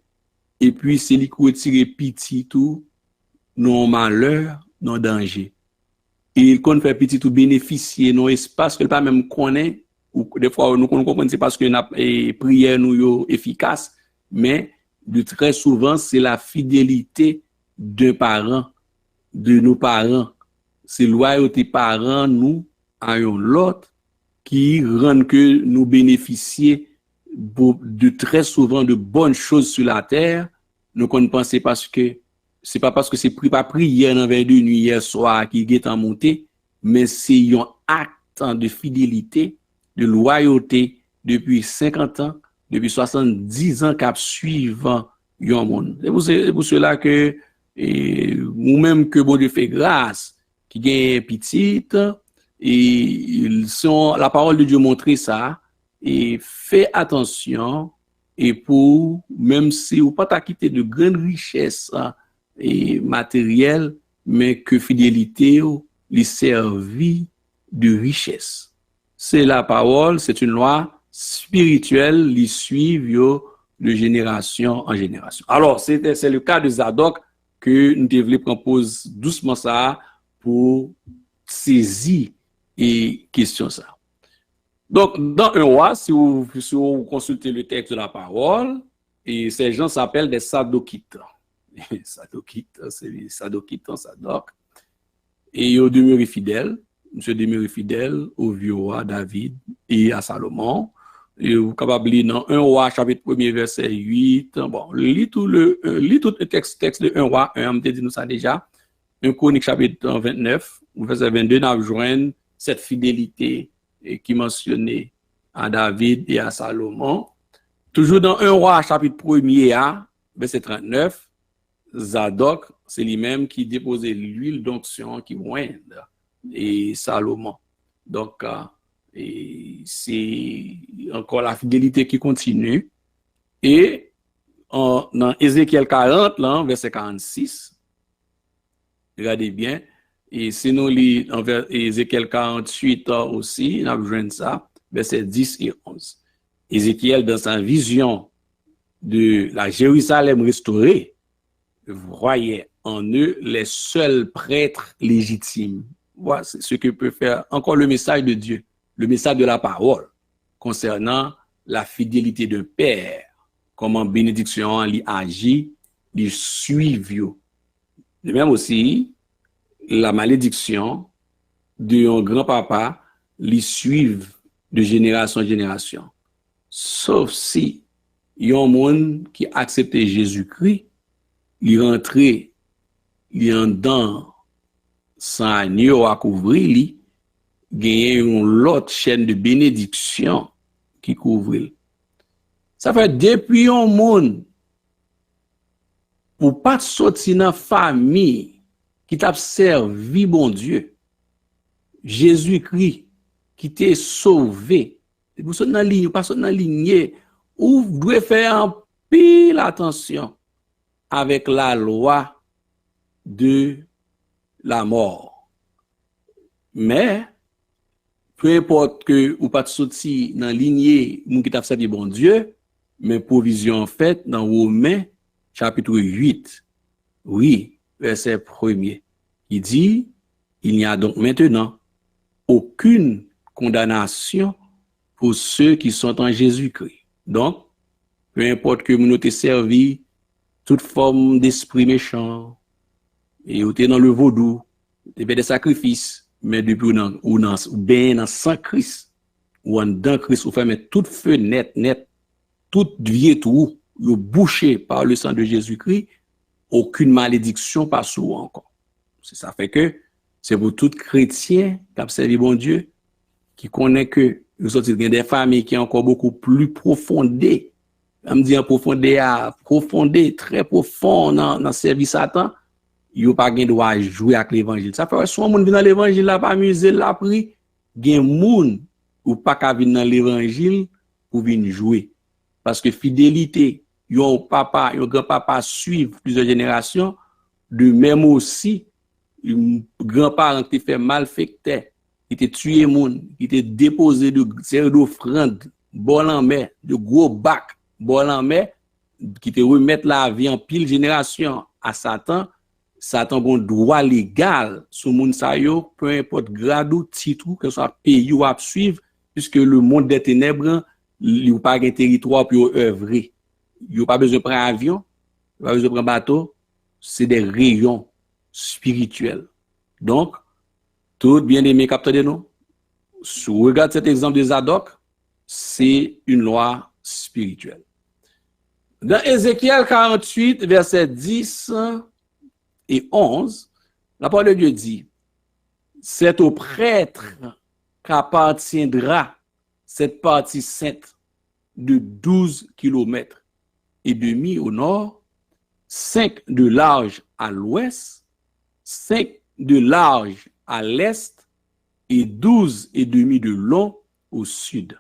Et puis, c'est lui qui retire petit tout, non malheur, non danger. Et il compte faire petit tout bénéficier non espace que pas même connaît, ou des fois nous comprenons c'est parce que la prière nous efficace, mais de très souvent c'est la fidélité de nos parents, c'est loyauté parents nous à l'autre qui rend que nous bénéficions de très souvent de bonnes choses sur la terre. Nous ne pensons parce que c'est pas parce que c'est pas prière dans vers de nuit hier soir qui est en montée, mais c'est un acte de fidélité, de loyauté depuis 50 ans, depuis 70 ans cap suivant yon monde. C'est pour cela que, ou même que bon Dieu fait grâce, qui gagne petite, et la parole de Dieu montre ça, et fait attention, et pour, même si ou pas quitter de grandes richesses et matérielles, mais que fidélité lui servit de richesse. C'est la parole, c'est une loi spirituelle, lui suivent de génération en génération. Alors, c'est le cas de Zadok que nous devons prendre doucement ça pour saisir et question ça. Donc, dans un roi, si vous consultez le texte de la parole, et ces gens s'appellent des Sadokites. Sadokites, c'est les Sadokites en Sadok. Et ils demeurent fidèles. Monsieur demeure fidèle au vieux roi David et à Salomon. Et vous capable lire dans 1 roi chapitre 1er verset 8. Bon, lis tout le texte de 1 roi 1, on dit nous ça déjà. 1 Chronique chapitre 29, verset 22, nous rejoignons cette fidélité qui mentionnait à David et à Salomon. Toujours dans 1 roi chapitre 1er verset 39, Zadok, c'est lui-même qui déposait l'huile d'onction qui oint et Salomon. Donc, c'est encore la fidélité qui continue. Et dans Ézéchiel 40, là, verset 46, regardez bien, et sinon, en Ézéchiel 48 aussi, on a besoin de ça, verset 10 et 11. Ézéchiel, dans sa vision de la Jérusalem restaurée, voyait en eux les seuls prêtres légitimes. Voilà ce que peut faire encore le message de Dieu, le message de la parole concernant la fidélité d'un père, comment bénédiction lui agit, lui suivent. De même aussi, la malédiction d'un grand-papa lui suivent de génération en génération. Sauf si il y a un monde qui accepte Jésus-Christ, il rentre, il en dedans sans agneau à couvrir, il gagne une autre chaîne de bénédiction qui couvre. Ça fait depuis un monde pour pas sortir dans la famille qui t'a servi bon Dieu, Jésus-Christ qui t'a sauvé. Vous êtes dans la ligne, pas dans la lignée, ou vous devez faire un pile attention avec la loi de la mort. Mais, peu importe que vous pas sorti dans la lignée, moun qui t'a servi bon Dieu, mais provision faite dans Romains, chapitre 8, oui, verset 1er, il dit, il n'y a donc maintenant aucune condamnation pour ceux qui sont en Jésus-Christ. Donc, peu importe que vous n'ayez servi toute forme d'esprit méchant, et vous êtes dans le vaudou, vous avez des sacrifices, mais depuis ou bien dans sans Christ, ou en dans Christ, vous faites toute fenêtre net, toute vie tout, vous bouché par le sang de Jésus-Christ, aucune malédiction pas sur encore. Ça fait que c'est pour tout chrétien qui a servi bon Dieu, qui connaît que nous sommes des familles qui sont encore beaucoup plus profondées. On me dit profondé, très profond dans le service Satan. Il n'y a pas de droit jouer avec l'évangile. Ça fait que si on vient dans l'évangile, là, pas amuser, là, pris, il y a des gens ou pas qu'à venir dans l'évangile pour venir jouer. Parce que fidélité, yon papa, yon grand-papa suivent plusieurs générations, de même aussi, un grand-parent qui fait malfecteur, qui te tué moun, qui te déposé de série d'offrandes, bon en mer, de gros bacs, bon en mer, qui te remettre la vie en pile génération à Satan, Satan bon droit légal sur moun sa yo, peu importe grade ou titre, que ce soit pays ou à suivre, puisque le monde des ténèbres, il n'y a pas de territoire pour œuvrer. Il n'y a pas besoin de prendre un avion, il n'y a pas besoin de prendre un bateau, c'est des rayons spirituels. Donc, tout bien aimé capteur de nous, si vous regardez cet exemple de Zadok, c'est une loi spirituelle. Dans Ézéchiel 48, versets 10 et 11, la parole de Dieu dit, c'est au prêtre qu'appartiendra cette partie sainte de 12 kilomètres et demi au nord 5 de large à l'ouest, 5 de large à l'est et 12 et demi de long au sud.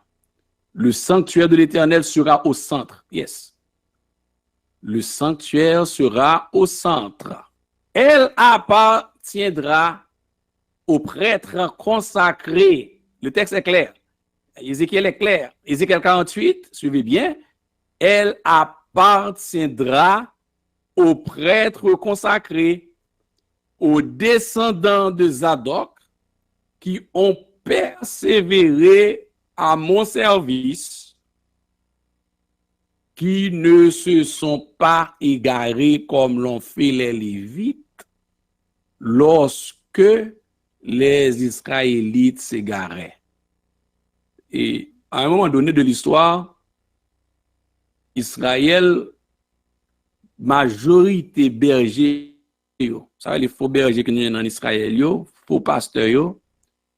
Le sanctuaire de l'Éternel sera au centre. Yes. Le sanctuaire sera au centre. Elle appartiendra aux prêtres consacrés. Le texte est clair. Ézéchiel est clair. Ézéchiel 48, suivez bien. Elle appartiendra aux prêtres consacrés, aux descendants de Zadok qui ont persévéré à mon service, qui ne se sont pas égarés comme l'ont fait les Lévites lorsque les Israélites s'égaraient. Et à un moment donné de l'histoire, Israël, majorité berger, ça les faux bergers que nous avons en Israël, faux pasteurs,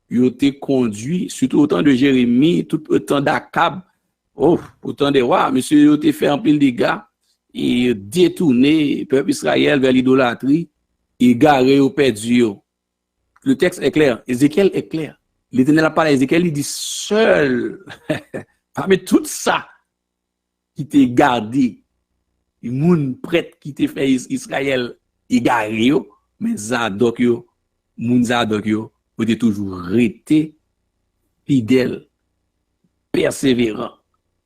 ils ont été conduits, surtout au temps de Jérémie, tout au temps d'Akab, au temps des rois, monsieur, ils ont été fait en pile de dégâts, et détourné le peuple Israël vers l'idolâtrie, et garé au perdu. Le texte est clair, Ézéchiel est clair. L'Éternel a parlé à Ézéchiel, il dit seul, parmi tout ça, qui t'est gardé, les gens prêtres qui t'ont fait Israël égaré, mais Zadok, moun Zadok, vous êtes toujours resté fidèle, persévérant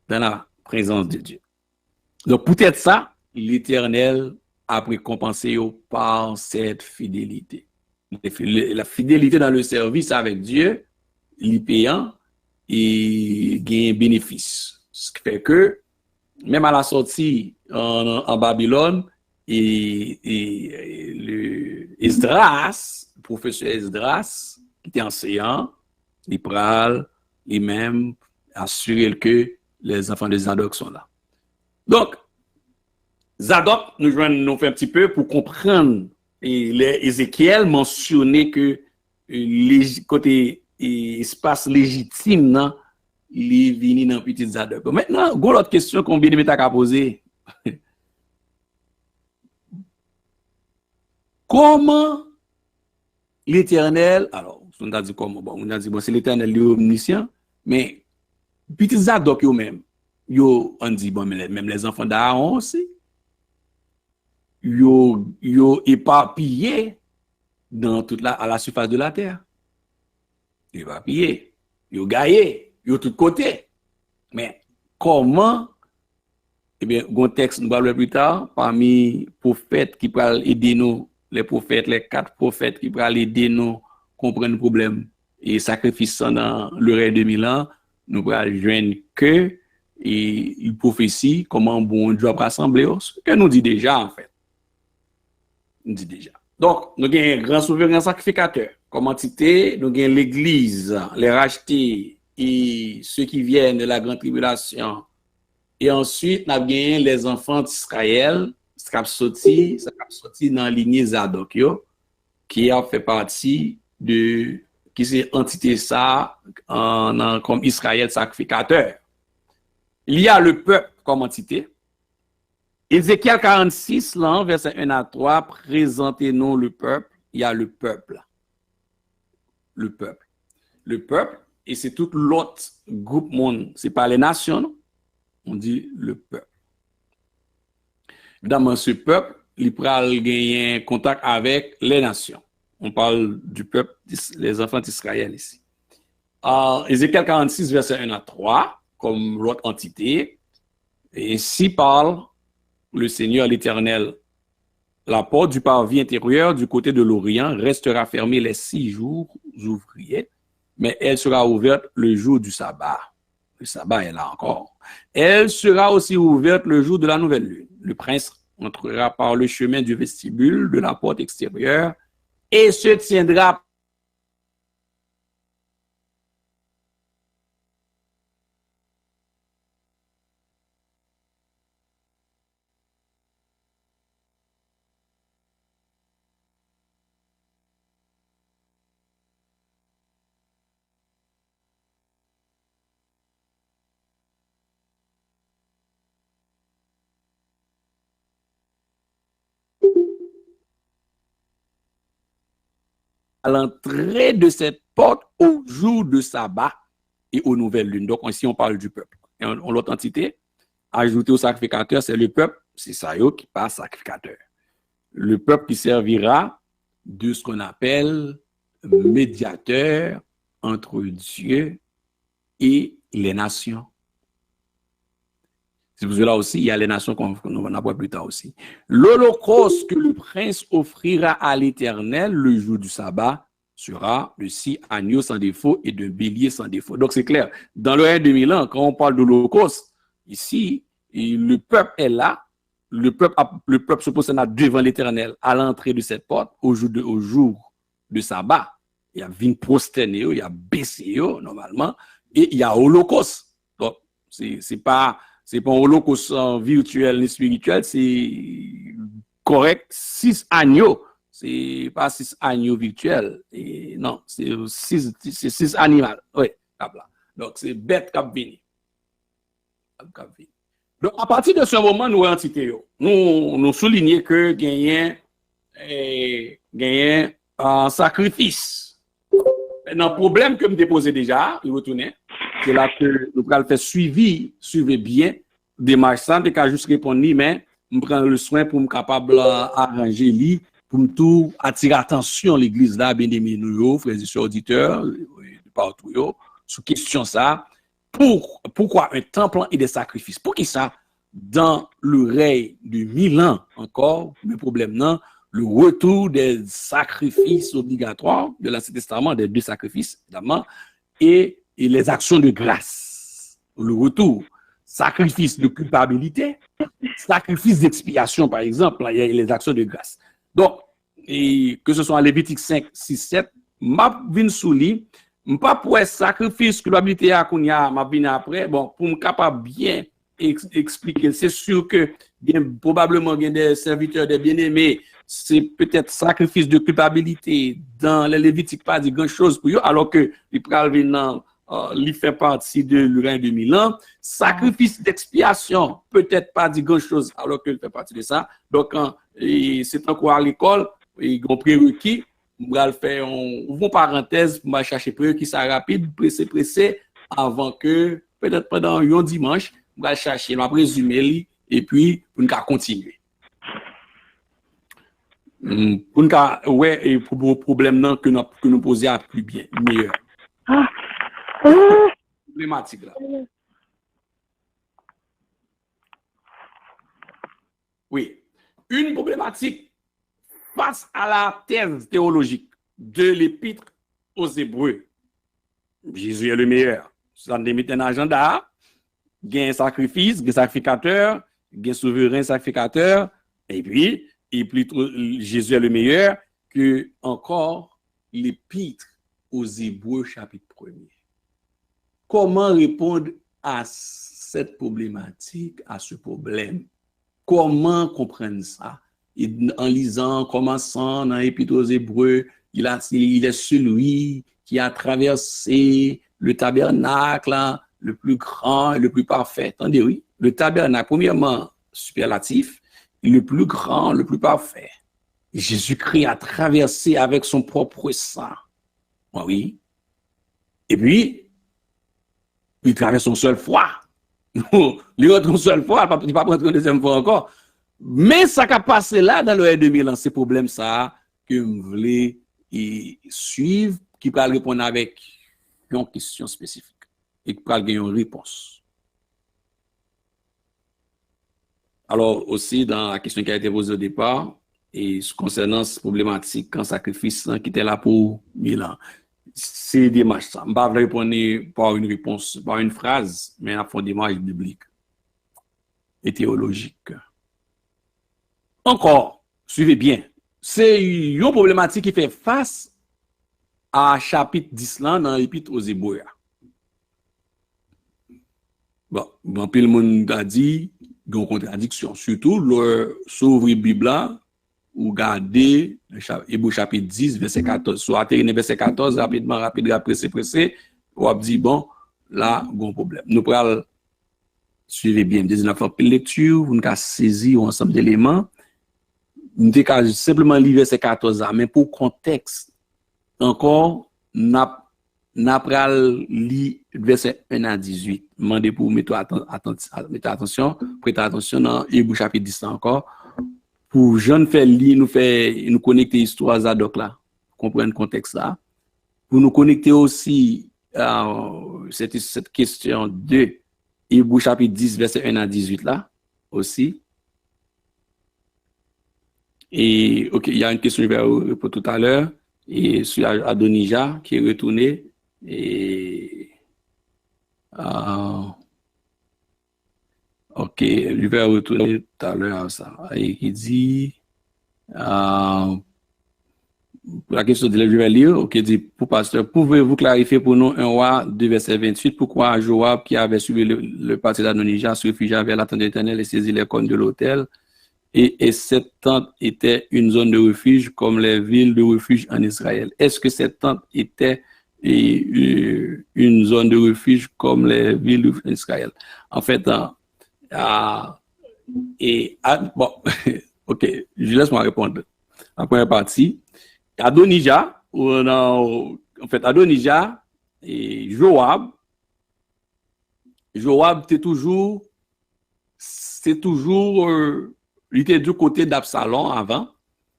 dans la présence de Dieu. Donc, peut-être ça, l'Éternel a récompensé par cette fidélité. La fidélité dans le service avec Dieu, il est payant et gagne bénéfice. Ce qui fait que, même à la sortie en Babylone, et le Esdras, le professeur Esdras, qui était enseignant, il pral, il même assurer que les enfants de Zadok sont là. Donc, Zadok, nous fait un petit peu pour comprendre, et Ézéchiel mentionnait que les côté espace légitime, non, il est venu dans petit Zadok. Maintenant, une autre question qu'on vient de mettre à poser. Comment l'Éternel, alors, on a dit comment, bon, on a dit, bon, c'est l'Éternel, il est omniscient, mais petit Zadok eux-mêmes, on dit, bon, même les enfants d'Aaron aussi, yo éparpillés dans à la surface de la terre. Éparpillés, yo gaillés, yo tout côté. Mais comment, eh bien, un texte nous va le plus tard, parmi prophètes qui peuvent aider nous, les prophètes, les 4 prophètes qui peuvent aider nous comprendre le problème et sacrifice dans le règne de 1000 ans, nous pouvons joindre que et il prophétie comment bon Dieu va rassembler, ce que nous dit déjà en fait. Nous dit déjà. Donc, nous avons un grand souverain sacrificateur. Comme entité, nous avons l'Église, les rachetés et ceux qui viennent de la grande tribulation. Et ensuite, nous avons les enfants d'Israël, qui ont sorti dans la lignée Zadok, qui a fait partie de, qui c'est entité ça, comme Israël sacrificateur. Il y a le peuple comme entité. Ézéchiel 46, là, verset 1 à 3, présentez-nous le peuple. Il y a le peuple. Le peuple. Le peuple, et c'est tout l'autre groupe monde. C'est pas les nations, non? On dit le peuple. Évidemment, ce peuple, il peut gagner contact avec les nations. On parle du peuple, les enfants d'Israël ici. Ézéchiel 46, verset 1 à 3, comme l'autre entité, et ainsi parle le Seigneur l'Éternel. La porte du parvis intérieur du côté de l'Orient restera fermée les 6 jours ouvriers, mais elle sera ouverte le jour du sabbat. Le sabbat est là encore. Elle sera aussi ouverte le jour de la nouvelle lune. Le prince entrera par le chemin du vestibule de la porte extérieure et se tiendra à l'entrée de cette porte au jour de sabbat et aux nouvelles lunes. Donc, ici, on parle du peuple. Et l'autre entité, ajouté au sacrificateur, c'est le peuple, c'est ça qui passe sacrificateur. Le peuple qui servira de ce qu'on appelle médiateur entre Dieu et les nations. C'est pour cela aussi, il y a les nations qu'on va voir plus tard aussi. L'holocauste que le prince offrira à l'Éternel le jour du sabbat sera de 6 agneaux sans défaut et de béliers sans défaut. Donc c'est clair, dans le 1 2000 ans, quand on parle de l'holocauste, ici, le peuple est là, le peuple se positionne devant l'Éternel à l'entrée de cette porte au jour de sabbat. Il y a vin prosterné, il y a baissé normalement, et il y a holocauste. Donc c'est pas un holocauste virtuel ni spirituel, c'est correct, 6 agneaux. C'est pas 6 agneaux virtuels. Et non, c'est 6 animaux. Oui, donc c'est bête cap vini. Donc à partir de ce moment, nous entité, nous soulignons que gagnent un sacrifice. Maintenant, le problème que je me déposais déjà, il retournait, c'est là que nous allons faire suivre bien, démarche ça, de juste répondre, mais je prends le soin pour me capable arranger lui, pour me tout attirer attention l'église là, bien aimé nous, frères et sœurs auditeurs, partout, sur question ça. Pourquoi un temple et des sacrifices? Pour qui ça? Dans le règne de 1000 ans encore, le problème non, le retour des sacrifices obligatoires de l'Ancien Testament, des 2 sacrifices, évidemment, et les actions de grâce. Le retour, sacrifice de culpabilité, sacrifice d'expiation, par exemple, il y a les actions de grâce. Donc, que ce soit en Lévitique 5, 6, 7, m'a vinn souli, m'pas pour sacrifice, culpabilité à kounya, m'a vinn après, bon, pour me capable bien expliquer, c'est sûr que bien, probablement il y a des serviteurs, des bien-aimés, c'est peut-être sacrifice de culpabilité dans les Lévitiques, pas dit grand-chose pour eux, alors que les prévenants, il fait partie de le règne de 1000 ans. Sacrifice d'expiation, peut-être pas dit grand-chose, alors qu'il fait partie de ça. Donc, c'est encore à l'école, ils ont prérequis, on va faire une parenthèse pour me chercher prérequis, ça rapide, pressé, avant que, peut-être pendant un dimanche, on va chercher, on va résumer, et puis, on va continuer. Pour nous, ouais, et pour le problème que nous posons à plus bien, meilleur. Problématique là. Oui. Une problématique face à la thèse théologique de l'épître aux Hébreux. Jésus est le meilleur. Ça démite un agenda, il y a un sacrifice, un sacrificateur, il y a un souverain sacrificateur, et puis, Jésus est le meilleur que encore l'épître aux Hébreux chapitre 1er. Comment répondre à cette problématique, à ce problème? Comment comprendre ça? En lisant, commençant dans l'épître aux Hébreux, il est celui qui a traversé le tabernacle, le plus grand et le plus parfait. Attendez, oui, le tabernacle, premièrement, superlatif, le plus grand, le plus parfait. Jésus-Christ a traversé avec son propre sang. Oui. Et puis, il traverse une seule fois. Il rentre une seule fois, il ne va pas rentrer une deuxième fois encore. Mais ça qui a passé là dans le 2000 ans, ces problèmes, ça, que vous voulez suivre, qui peut répondre avec une question spécifique et qui peut gagner une réponse. Alors, aussi, dans la question qui a été posée au départ, et concernant cette problématique, en sacrifice qui était là pour 1000 ans, c'est des matchs. Je ne vais pas répondre par une réponse, par une phrase, mais à fond des matchs bibliques et théologiques. Encore, suivez bien, c'est une problématique qui fait face à chapitre 10 là dans l'épître aux Hébreux. Bon, puis le monde a dit, il y a une contradiction. Surtout, s'ouvre la Bible, ou regardez Hébreux chapitre 10, verset 14. Soit terminé verset 14, rapidement, pressé, ou a dit, bon, là, bon problème. Nous pourrons suivre bien. Nous avons fait lecture, nous avons saisi un ensemble d'éléments. Nous avons simplement lu verset 14, mais pour contexte, encore, n'a pral li verset 1 à 18. Mandez pour mettre attention, prêtez attention dans Hébreux chapitre 10 encore. Pour jeune faire lire, nous connecter l'histoire Zadok là, comprendre le contexte là. Pour nous connecter aussi cette question de Hébreux chapitre 10, verset 1 à 18 là, aussi. Et, ok, il y a une question que je vais répondre tout à l'heure, et sur Adonija, qui est retourné, et, ok, je vais retourner tout à l'heure à ça, et qui dit, la question de je vais lire, ok, dit, pour pasteur, pouvez-vous clarifier pour nous un roi de verset 28, pourquoi Joab, qui avait suivi le parti d'Adonija, se réfugia vers la tente éternelle et saisit les cornes de l'autel, et cette tente était une zone de refuge comme les villes de refuge en Israël. Est-ce que cette tente était une zone de refuge comme les villes de refuge en Israël? En fait, bon, ok, je laisse moi répondre. La première partie, Adonija, en fait, Adonija et Joab, c'est toujours, il était du côté d'Absalom avant,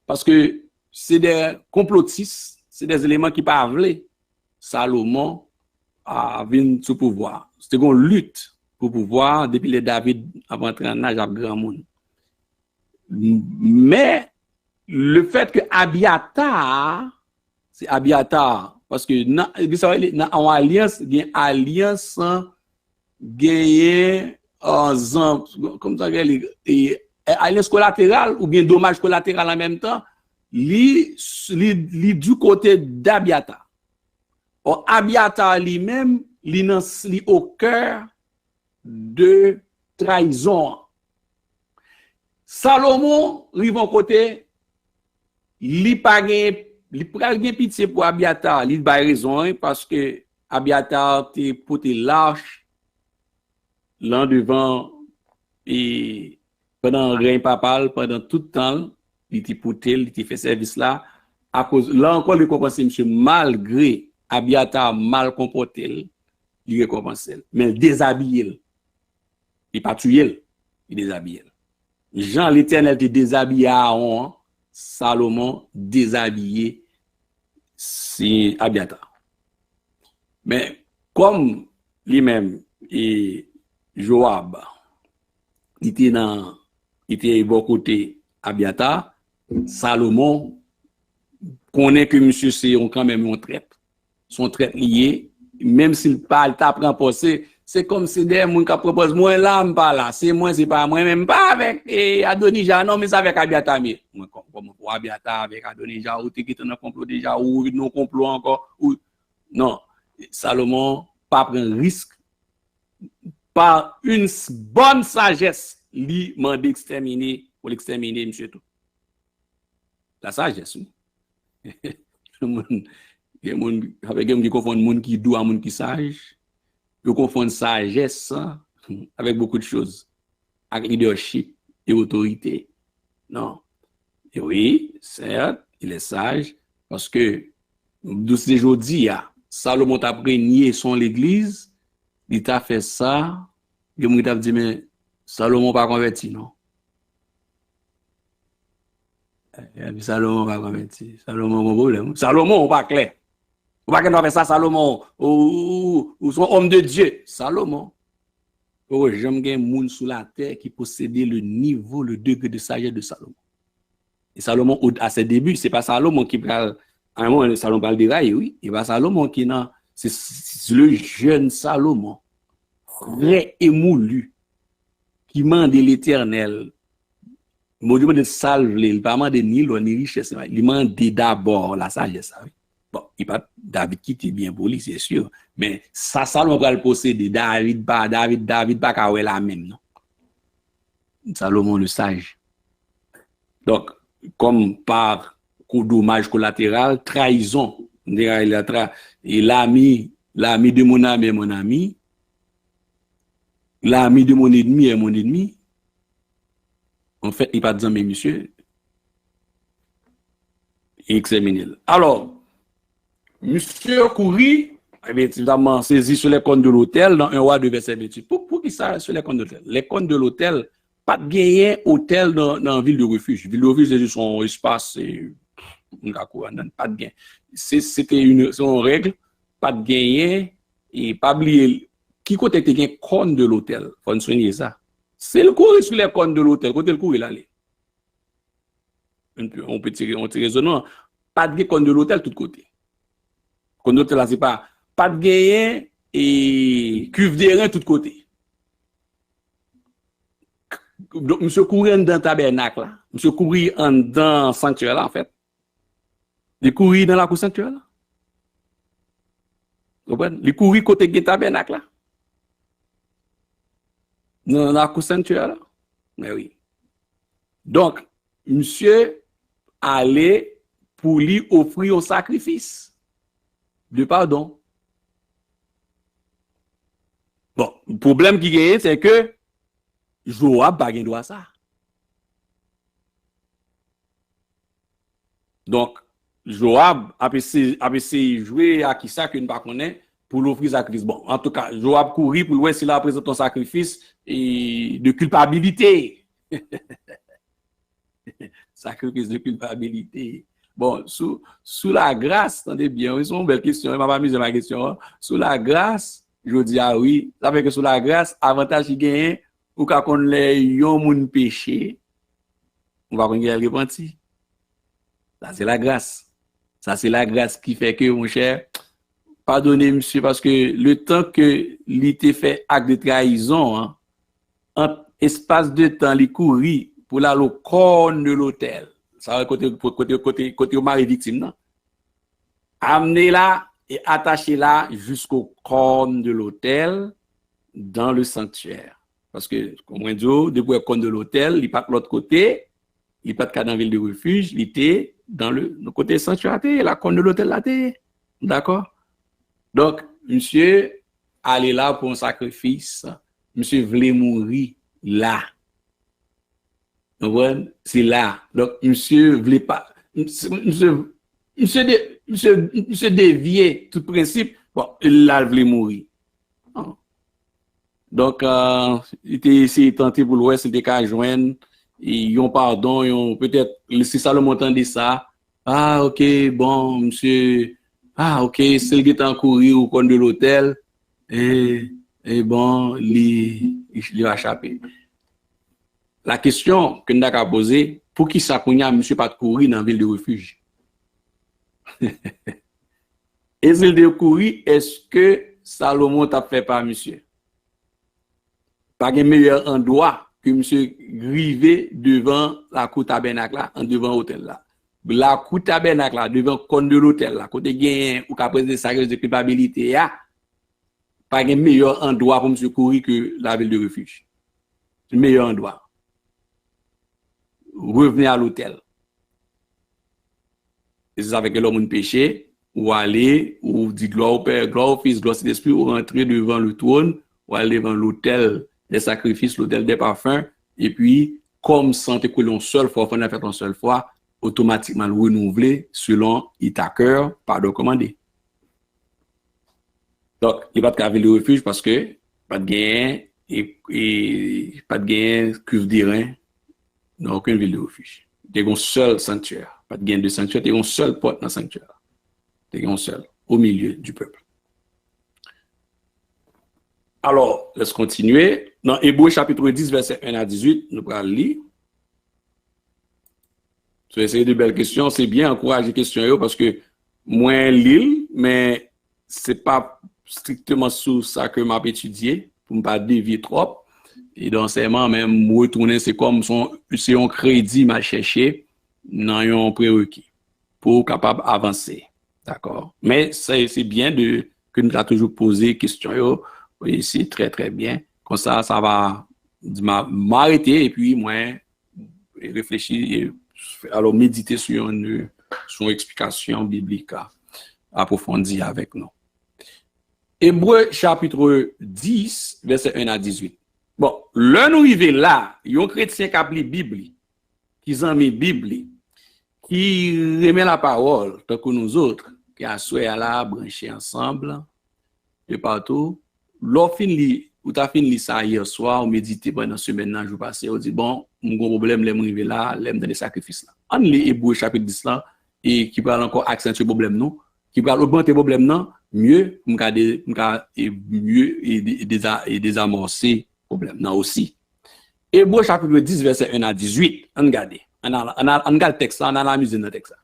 parce que c'est des complotistes, c'est des éléments qui parlaient Salomon à venir sous pouvoir. C'était une lutte pour pouvoir depuis les David avant d'entrer en âge à grand monde. Mais le fait que Abiatar, c'est Abiatar, parce que dans en alliance, il y a une alliance gagné comme ça, alliance collatérale ou bien dommage collatéral en même temps, li du côté d'Abiatar. Or, Abiatar lui-même, li au cœur de trahison. Salomon, rive en côté, li pas gen pitié pour Abiatar, li ba raison parce que Abiatar te poté lâche l'an devant et pendant règne papal, pendant tout le temps, il était pouté, il était fait service là. À cause, là encore, il récompense, monsieur, malgré Abiatar mal comporté, il récompense. Mais déshabillé, il pas tué, il déshabillé. Jean l'Éternel te déshabillé à Aaron, Salomon déshabillé, c'est Abiatar. Mais comme lui-même et Joab, il était bon côté Abiatar, Salomon connaît que monsieur c'est quand même un traître. Son traître lié, même s'il parle, t'apprend passer, c'est comme si des gens qui proposent moi là, pas là, c'est moi, c'est pas moi, même pas avec Adonija, non, mais c'est avec Abiatar. Moi, comme pour Abiatar avec Adonija, ou t'es qui dans un complot déjà, ou non complot encore, ou non. Salomon, pas prendre risque, par une bonne sagesse, lui m'a d'exterminer, pour l'exterminer, monsieur tout. La sagesse, oui. Il y a des gens qui confondent les gens qui doux à les gens qui sage. Ils confondent sagesse avec beaucoup de choses. Avec leadership et autorité. Non. Et oui, certes, il est sage parce que, de ce jour-ci, Salomon a régné son l'église, il t'a fait ça, il t'a dit, mais Salomon pas converti, non? Salomon pas converti. Salomon, pas problème. Salomon, pas clair. Ou pas qu'on fait ça, Salomon, ou son homme de Dieu. Salomon. Oh, j'aime bien moun sous la terre qui possédait le niveau, le degré de sagesse de Salomon. Et Salomon, à ses débuts, c'est pas Salomon qui parle, à un moment, Salomon parle de rail, oui. Et pas Salomon qui n'a, c'est le jeune Salomon, vrai émoulu, qui mande l'éternel. Mon Dieu, de salve, il pas demande ni l'eau, ni richesse, il demande d'abord la sagesse, oui. Bon, il pas David qui était bien poli, c'est sûr. Mais ça, Salomon va le posséder. David pas qu'à la même, non. Salomon le sage. Donc, comme par dommage collatéral, trahison. Et l'ami de mon ami est mon ami. L'ami de mon ennemi est mon ennemi. En fait, il pas dit, mais monsieur, il examine. Alors, Monsieur couru, évidemment, saisi sur les comptes de l'hôtel dans 1 roi de verset 28. Pour qui ça sur les comptes de l'hôtel? Les comptes de l'hôtel, pas de gagner hôtel dans la ville de refuge. Ville de refuge, c'est juste son espace, pas de gain. C'était une règle, pas de gagner et pas oublier qui côté te gain compte de l'hôtel. Faut soigner ça. C'est le courir sur les comptes de l'hôtel, côté le courir là. On peut tirer raisonnement. Pas de gain compte de l'hôtel tout côté. Compte de l'hôtel là, c'est pas de gain et cuve des reins tout côté. Donc, monsieur courir dans le tabernacle là. Monsieur courir dans le sanctuaire là, en fait. Il courir dans la cour sanctuaire là. Vous comprenez? Il courir côté du tabernacle là. Dans la cour sanctuaire là. Mais oui. Donc, monsieur allait pour lui offrir un sacrifice de pardon. Bon, le problème qui gagne, c'est que Joab n'a pas droit ça. Donc, Joab a essayé de jouer à qui ça que ne pas connaît pour l'offrir sacrifice. Bon, en tout cas, Joab courit pour voir s'il a présenté un sacrifice et de culpabilité. Sacrifice de culpabilité. Bon, sous la grâce, attendez bien, c'est une belle question, je ne vais pas miser ma question. Hein. Sous la grâce, je dis ah oui, ça fait que sous la grâce, avantage qui gagne, ou quand on les yon moun péché, on va connaître le repenti. Ça, c'est la grâce. Ça, c'est la grâce qui fait que, mon cher, pardonnez, monsieur, parce que le temps que l'été fait acte de trahison, hein, en espace de temps, il courit pour la au corps de l'hôtel. Ça va côté au mari victime, non? Amenez là et attachez là jusqu'au corps de l'hôtel dans le sanctuaire. Parce que, comme on dit, depuis le corps de l'hôtel, il part de l'autre côté, il part dans la ville de refuge, il était dans le côté sanctuaire, la corps de l'hôtel là, d'accord? Donc, monsieur, allez là pour un sacrifice, monsieur voulait mourir là. C'est là. Donc, monsieur voulait pas, monsieur déviait tout principe, bon, là, voulait mourir. Non. Donc, il était essayé de tenter pour l'Ouest, il était qu'à joindre, ils ont pardon, peut-être, si ça le montant de ça, ah, ok, bon, monsieur, ah, ok, c'est le qui est en courir au coin de l'hôtel, et bon, il va échapper. La question que nous avons posée, pour qui ça qu'on a, monsieur, pas de courir dans la ville de refuge? Est-ce de courir, est-ce que Salomon t'a fait par monsieur? Pas de meilleur endroit que monsieur grivé devant la cour tabernacle là, devant l'hôtel là. La cour tabernacle là, devant le compte de l'hôtel là, côté gain ou qu'après des sacrifices de culpabilité, ya, pas de meilleur endroit pour monsieur courir que la ville de refuge. C'est le meilleur endroit. Revenez à l'hôtel. Et c'est ça avec l'homme péché, ou aller, ou dit gloire au Père, gloire au Fils, gloire au Saint-Esprit, ou rentrer devant le trône, ou aller devant l'hôtel des sacrifices, l'hôtel des parfums, et puis, comme santé que l'on seule fois, on a fait une seule fois, automatiquement le renouveler selon ta cœur, pardon commandé. Donc, il n'y a pas de cavalier de refuge parce que pas de gain et pas de gain cuve des reins dans aucune ville de refuge. Il y a un seul sanctuaire. Pas de gain de sanctuaire, il y a une seule porte dans le sanctuaire. Il y a un seul, au milieu du peuple. Alors, laisse continuer. Dans Hébreux chapitre 10, verset 1 à 18, nous allons lire. C'est essayer de belles questions. C'est bien encourager les questions parce que moins l'île, mais c'est pas strictement sur ça que m'a étudié pour ne pas dévier trop. Et d'enseignement, même retourner, c'est comme c'est un crédit m'a cherché dans un prérequis pour capable avancer. D'accord? Mais c'est bien que nous avons toujours posé questions. Et c'est très, très bien. Comme ça va m'arrêter et puis moi réfléchir et alors méditer sur une explication biblique approfondie avec nous. Hébreux chapitre 10, verset 1 à 18. Bon, là nous arrivons là, il y a un chrétien qui a appelé Bible, qui a mis Bible, qui remet la parole, tant que nous autres, et à souhait à la brancher ensemble, et partout. L'offre li, ou t'as fini ça hier soir, ou méditer pendant la semaine, jour passé, on dit, bon, mon gros problème, l'aime arriver là, l'aime dans les sacrifices là. On lit Hébreux chapitre 10 là, et qui parle encore accentuer le problème, non? Qui parle augmenter le problème, non? Mieux, mieux et désamorcer le problème, non aussi. Hébreux chapitre 10, verset 1 à 18, on regarde. On regarde le texte là, on analyse le texte là.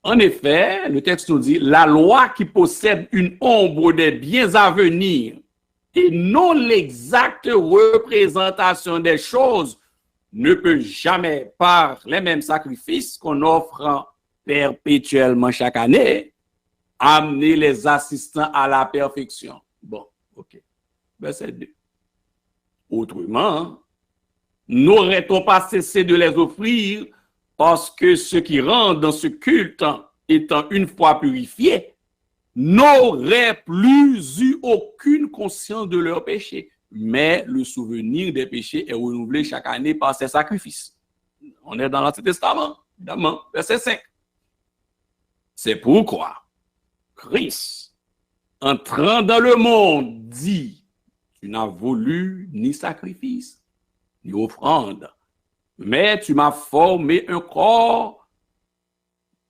En effet, le texte nous dit, la loi qui possède une ombre des biens à venir et non l'exacte représentation des choses ne peut jamais, par les mêmes sacrifices qu'on offre perpétuellement chaque année, amener les assistants à la perfection. Bon, ok. Verset 2. Autrement, n'aurait-on pas cessé de les offrir parce que ceux qui rentrent dans ce culte, étant une fois purifiés, n'auraient plus eu aucune conscience de leurs péchés. Mais le souvenir des péchés est renouvelé chaque année par ces sacrifices. On est dans l'Ancien Testament, évidemment, verset 5. C'est pourquoi Christ, entrant dans le monde, dit, tu n'as voulu ni sacrifice, ni offrande, mais tu m'as formé un corps,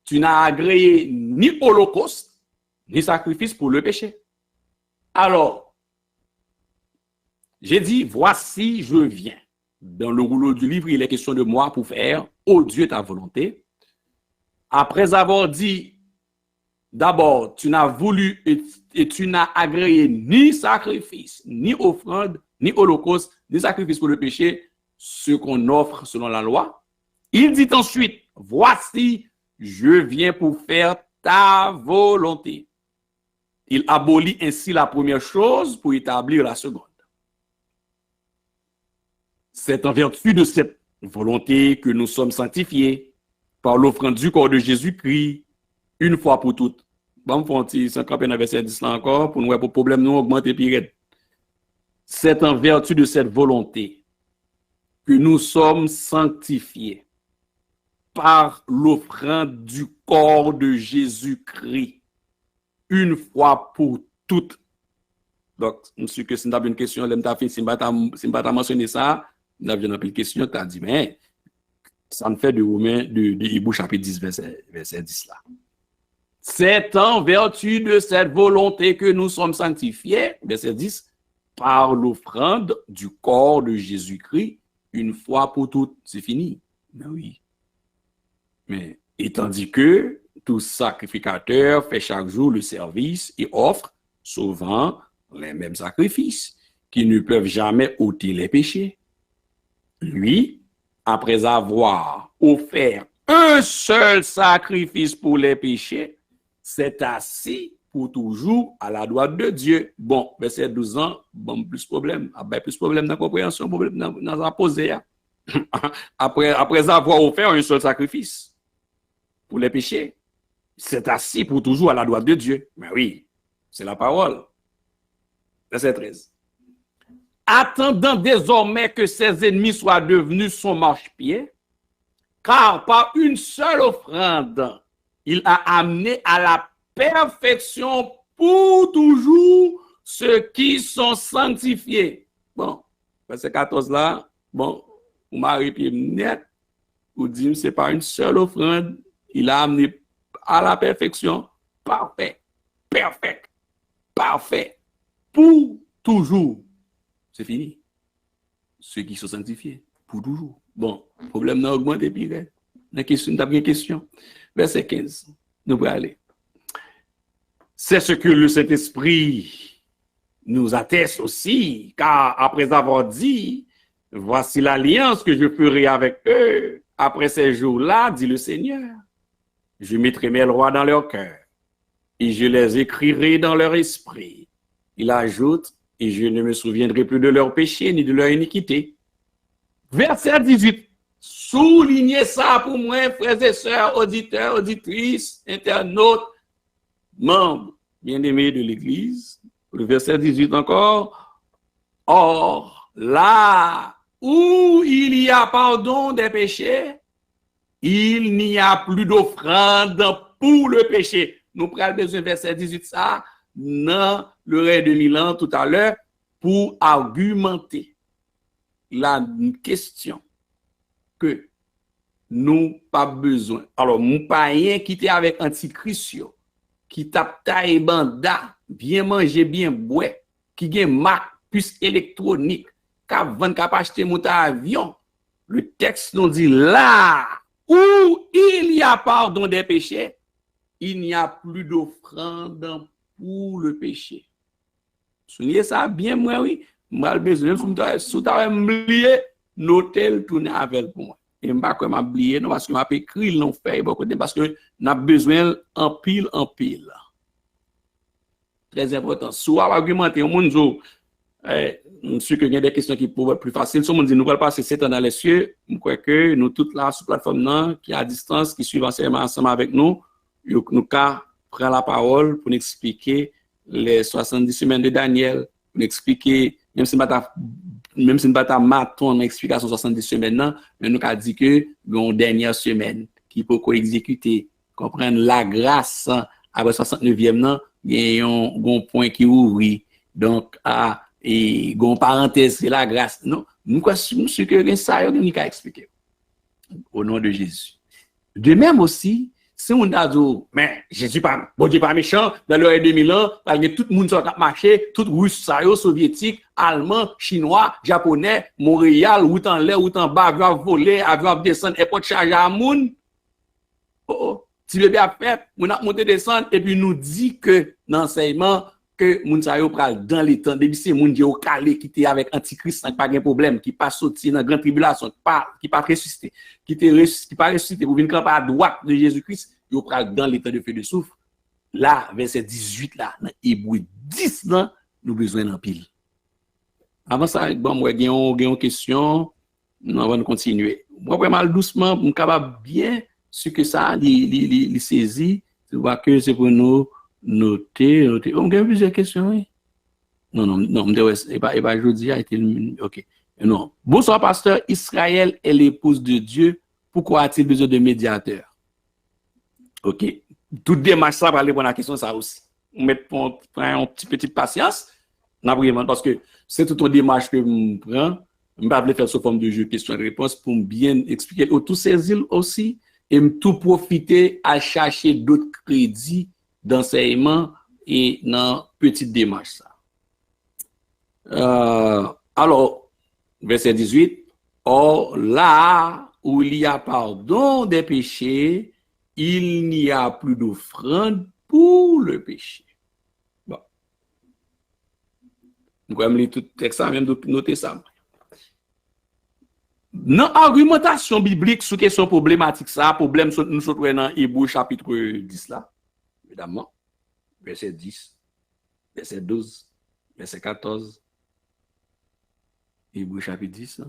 tu n'as agréé ni holocauste, ni sacrifice pour le péché. Alors, j'ai dit, voici, je viens. Dans le rouleau du livre, il est question de moi pour faire, ô Dieu, ta volonté. Après avoir dit, d'abord, tu n'as voulu et tu n'as agréé ni sacrifice, ni offrande, ni holocauste, ni sacrifice pour le péché, ce qu'on offre selon la loi. Il dit ensuite, voici, je viens pour faire ta volonté. Il abolit ainsi la première chose pour établir la seconde. C'est en vertu de cette volonté que nous sommes sanctifiés par l'offrande du corps de Jésus-Christ une fois pour toutes. Bon, on va s'encamper dans verset 10 là encore pour nous voir pour problème nous augmenter pire. C'est en vertu de cette volonté que nous sommes sanctifiés par l'offrande du corps de Jésus-Christ une fois pour toutes. Donc, monsieur, que si nous avons une question, si je ne mentionné ça, nous avons une question, tu as dit, mais ça me fait de Romains, de Hébreux chapitre 10, verset 10 là. C'est en vertu de cette volonté que nous sommes sanctifiés, verset 10, par l'offrande du corps de Jésus-Christ une fois pour toutes. C'est fini. Mais oui. Mais, et tandis que tout sacrificateur fait chaque jour le service et offre souvent les mêmes sacrifices qui ne peuvent jamais ôter les péchés. Lui, après avoir offert un seul sacrifice pour les péchés, s'est assis pour toujours à la droite de Dieu. Bon, verset 12 ans, bon, plus problème. Plus problème dans la compréhension, problème dans la posée. Après avoir offert un seul sacrifice pour les péchés, s'est assis pour toujours à la droite de Dieu. Mais oui, c'est la parole. Verset 13. Attendant désormais que ses ennemis soient devenus son marchepied, car par une seule offrande, il a amené à la perfection pour toujours ceux qui sont sanctifiés. Bon, verset 14 là, bon, vous m'arrêtez pied net, vous dites, c'est pas une seule offrande, il a amené à la perfection, parfait, pour toujours. C'est fini. Ceux qui sont sanctifiés, pour toujours. Bon, problème n'a augmenté pire. La question, t'as bien une question. Verset 15. Nous allons aller. C'est ce que le Saint-Esprit nous atteste aussi, car après avoir dit, voici l'alliance que je ferai avec eux après ces jours-là, dit le Seigneur. Je mettrai mes lois dans leur cœur et je les écrirai dans leur esprit. Il ajoute, et je ne me souviendrai plus de leurs péchés ni de leur iniquité. Verset 18. Soulignez ça pour moi, frères et sœurs, auditeurs, auditrices, internautes, membres bien-aimés de l'Église. Le verset 18 encore. Or, là où il y a pardon des péchés, il n'y a plus d'offrande pour le péché. Nous prenons besoin verset 18 ça dans le règne de Milan tout à l'heure pour argumenter la question que nous pas besoin. Alors, mon païen qui était avec Antichrist, qui tape taille banda, bien manger, bien boire, qui gagne marque, puce électronique, qui vend, qui acheter mon avion. Le texte nous dit là où il y a pardon des péchés, il n'y a plus d'offrande pour le péché. Souvenez ça bien, moi, oui. Moi, besoin, sous ta oublié, noter le tourner avec pour moi. Et je ne vais pas oublier, non, parce que je écrit, non, fait, parce que nous avons besoin en pile. Très important. Soit argumenter, on dit, je suis que il y a des questions qui peuvent être plus faciles. Si on dit, nous allons passer 7 ans dans les cieux, je crois que nous, toutes là, sur la plateforme, qui est à distance, qui suivent ensemble avec nous, nous prendre la parole pour nous expliquer les 70 semaines de Daniel, pour nous expliquer, même si nous ne pas maton l'explication 70 semaines, mais nous avons dit que une dernière semaine qui peut exécuter, comprendre la grâce après 69e, il y a un point qui ouvre. Donc, et une parenthèse, c'est la grâce. Non, nous sommes sûrs que ça, nous avons expliqué. Au nom de Jésus. De même aussi, si on a dit, mais Jésus pas, bon Dieu pas méchant, dans l'heure 2000 ans, tout le monde qui a marché, tout russe, soviétique, allemand, chinois, japonais, Montréal, ou en l'air, ou en bas, avion voler, avion descendre, et pas de charge à moun. Oh, si bébé a fait, on a monté descendre, et puis nous dit que, dans l'enseignement, que moun sa yo pral dans les temps, depuis c'est moun qui au calé, qui était avec Antichrist, sans pas de problème, qui pas sorti dans la grande tribulation, qui pas ressuscité, qui pas ressuscité, pour venir camper à droite de Jésus-Christ, yo pral dans les temps de feu de soufre. Là, verset 18 là, dans Hébreu 10 là, nous besoin d'un pile. Avant ça, bon, moi, j'ai une question, nous allons continuer. Moi, vraiment doucement, je suis capable bien, ce que ça, les saisi, tu vois que c'est pour nous, noter. On a plusieurs questions, oui. Non, et pas jeudi a été ok. Non. Bonsoir, pasteur. Israël est l'épouse de Dieu. Pourquoi a-t-il besoin de médiateur? Ok. Toute démarche, ça va répondre à la question, ça aussi. On met un petit patience. Parce que c'est toute une démarche que je prends. Je vais faire sous forme de jeu, question-réponse, pour bien expliquer. Tout ces îles aussi, et tout profiter à chercher d'autres crédits d'enseignement et dans petite démarche ça. Alors, verset 18, or là où il y a pardon des péchés, il n'y a plus d'offrande pour le péché. Bon. Nous allons lire tout le texte, même de noter ça. Dans l'argumentation biblique sur question problématique, ça, problème nous sommes dans Hébreu chapitre 10 là. Évidemment, verset 10, verset 12, verset 14, Hébreu chapitre 10. Là.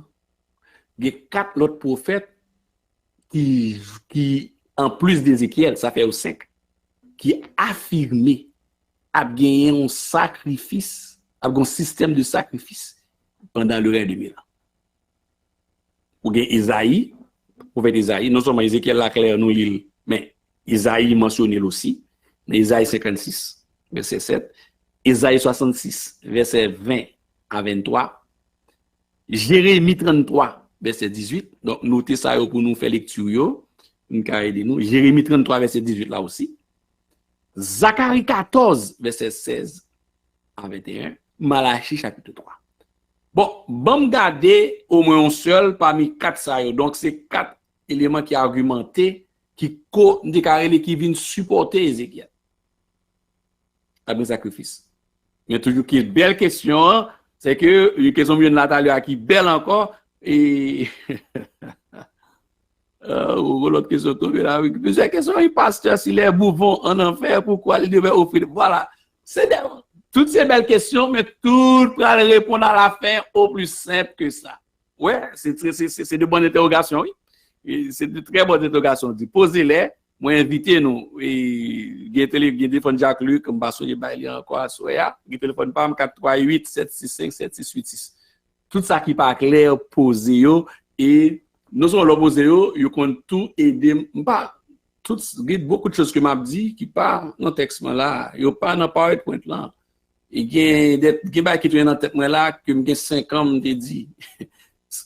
Il y a 4 autres prophètes qui en plus d'Ézéchiel, ça fait au 5, qui affirmaient à gagner un sacrifice, un système de sacrifice pendant le règne de Milan. Ou bien Isaïe, prophète Isaïe, non seulement Ézéchiel la clair nous lit, mais Isaïe mentionné aussi. Isaïe 56, verset 7, Isaïe 66, verset 20 à 23, Jérémie 33, verset 18, donc notez ça pour nous faire lecture, Jérémie 33, verset 18 là aussi, Zacharie 14, verset 16 à 21, Malachie chapitre 3. Bon, garder au moins un seul parmi 4 ça, donc c'est 4 éléments qui argumentés, qui viennent supporter Ézéchiel. Avec sacrifice. Il y a toujours une belle question, c'est que une question de Nathalie qui est belle encore, et l'autre question tombe là, plusieurs questions, il pasteur, s'il est bouvon en enfer, pourquoi il devait offrir? Voilà, toutes ces belles questions, mais toutes pour répondre à la fin au plus simple que ça. Ouais, c'est de bonnes interrogations, oui. Et c'est de très bonnes interrogations. Posez-les. Moi, invitez nous. Et il y a téléphone Jacques-Luc, comme Basso, il y a encore Soya. Il y a téléphone PAM 438 765 7686. Tout ça qui pas clair, posez-yo. Et nous sommes là posez-yo, ils comptent tout aider. beaucoup de choses que m'a dit qui pas dans texte là, yo pas dans PowerPoint là. Et gen des qui tourne dans tête moi là que me 5 ans me dit.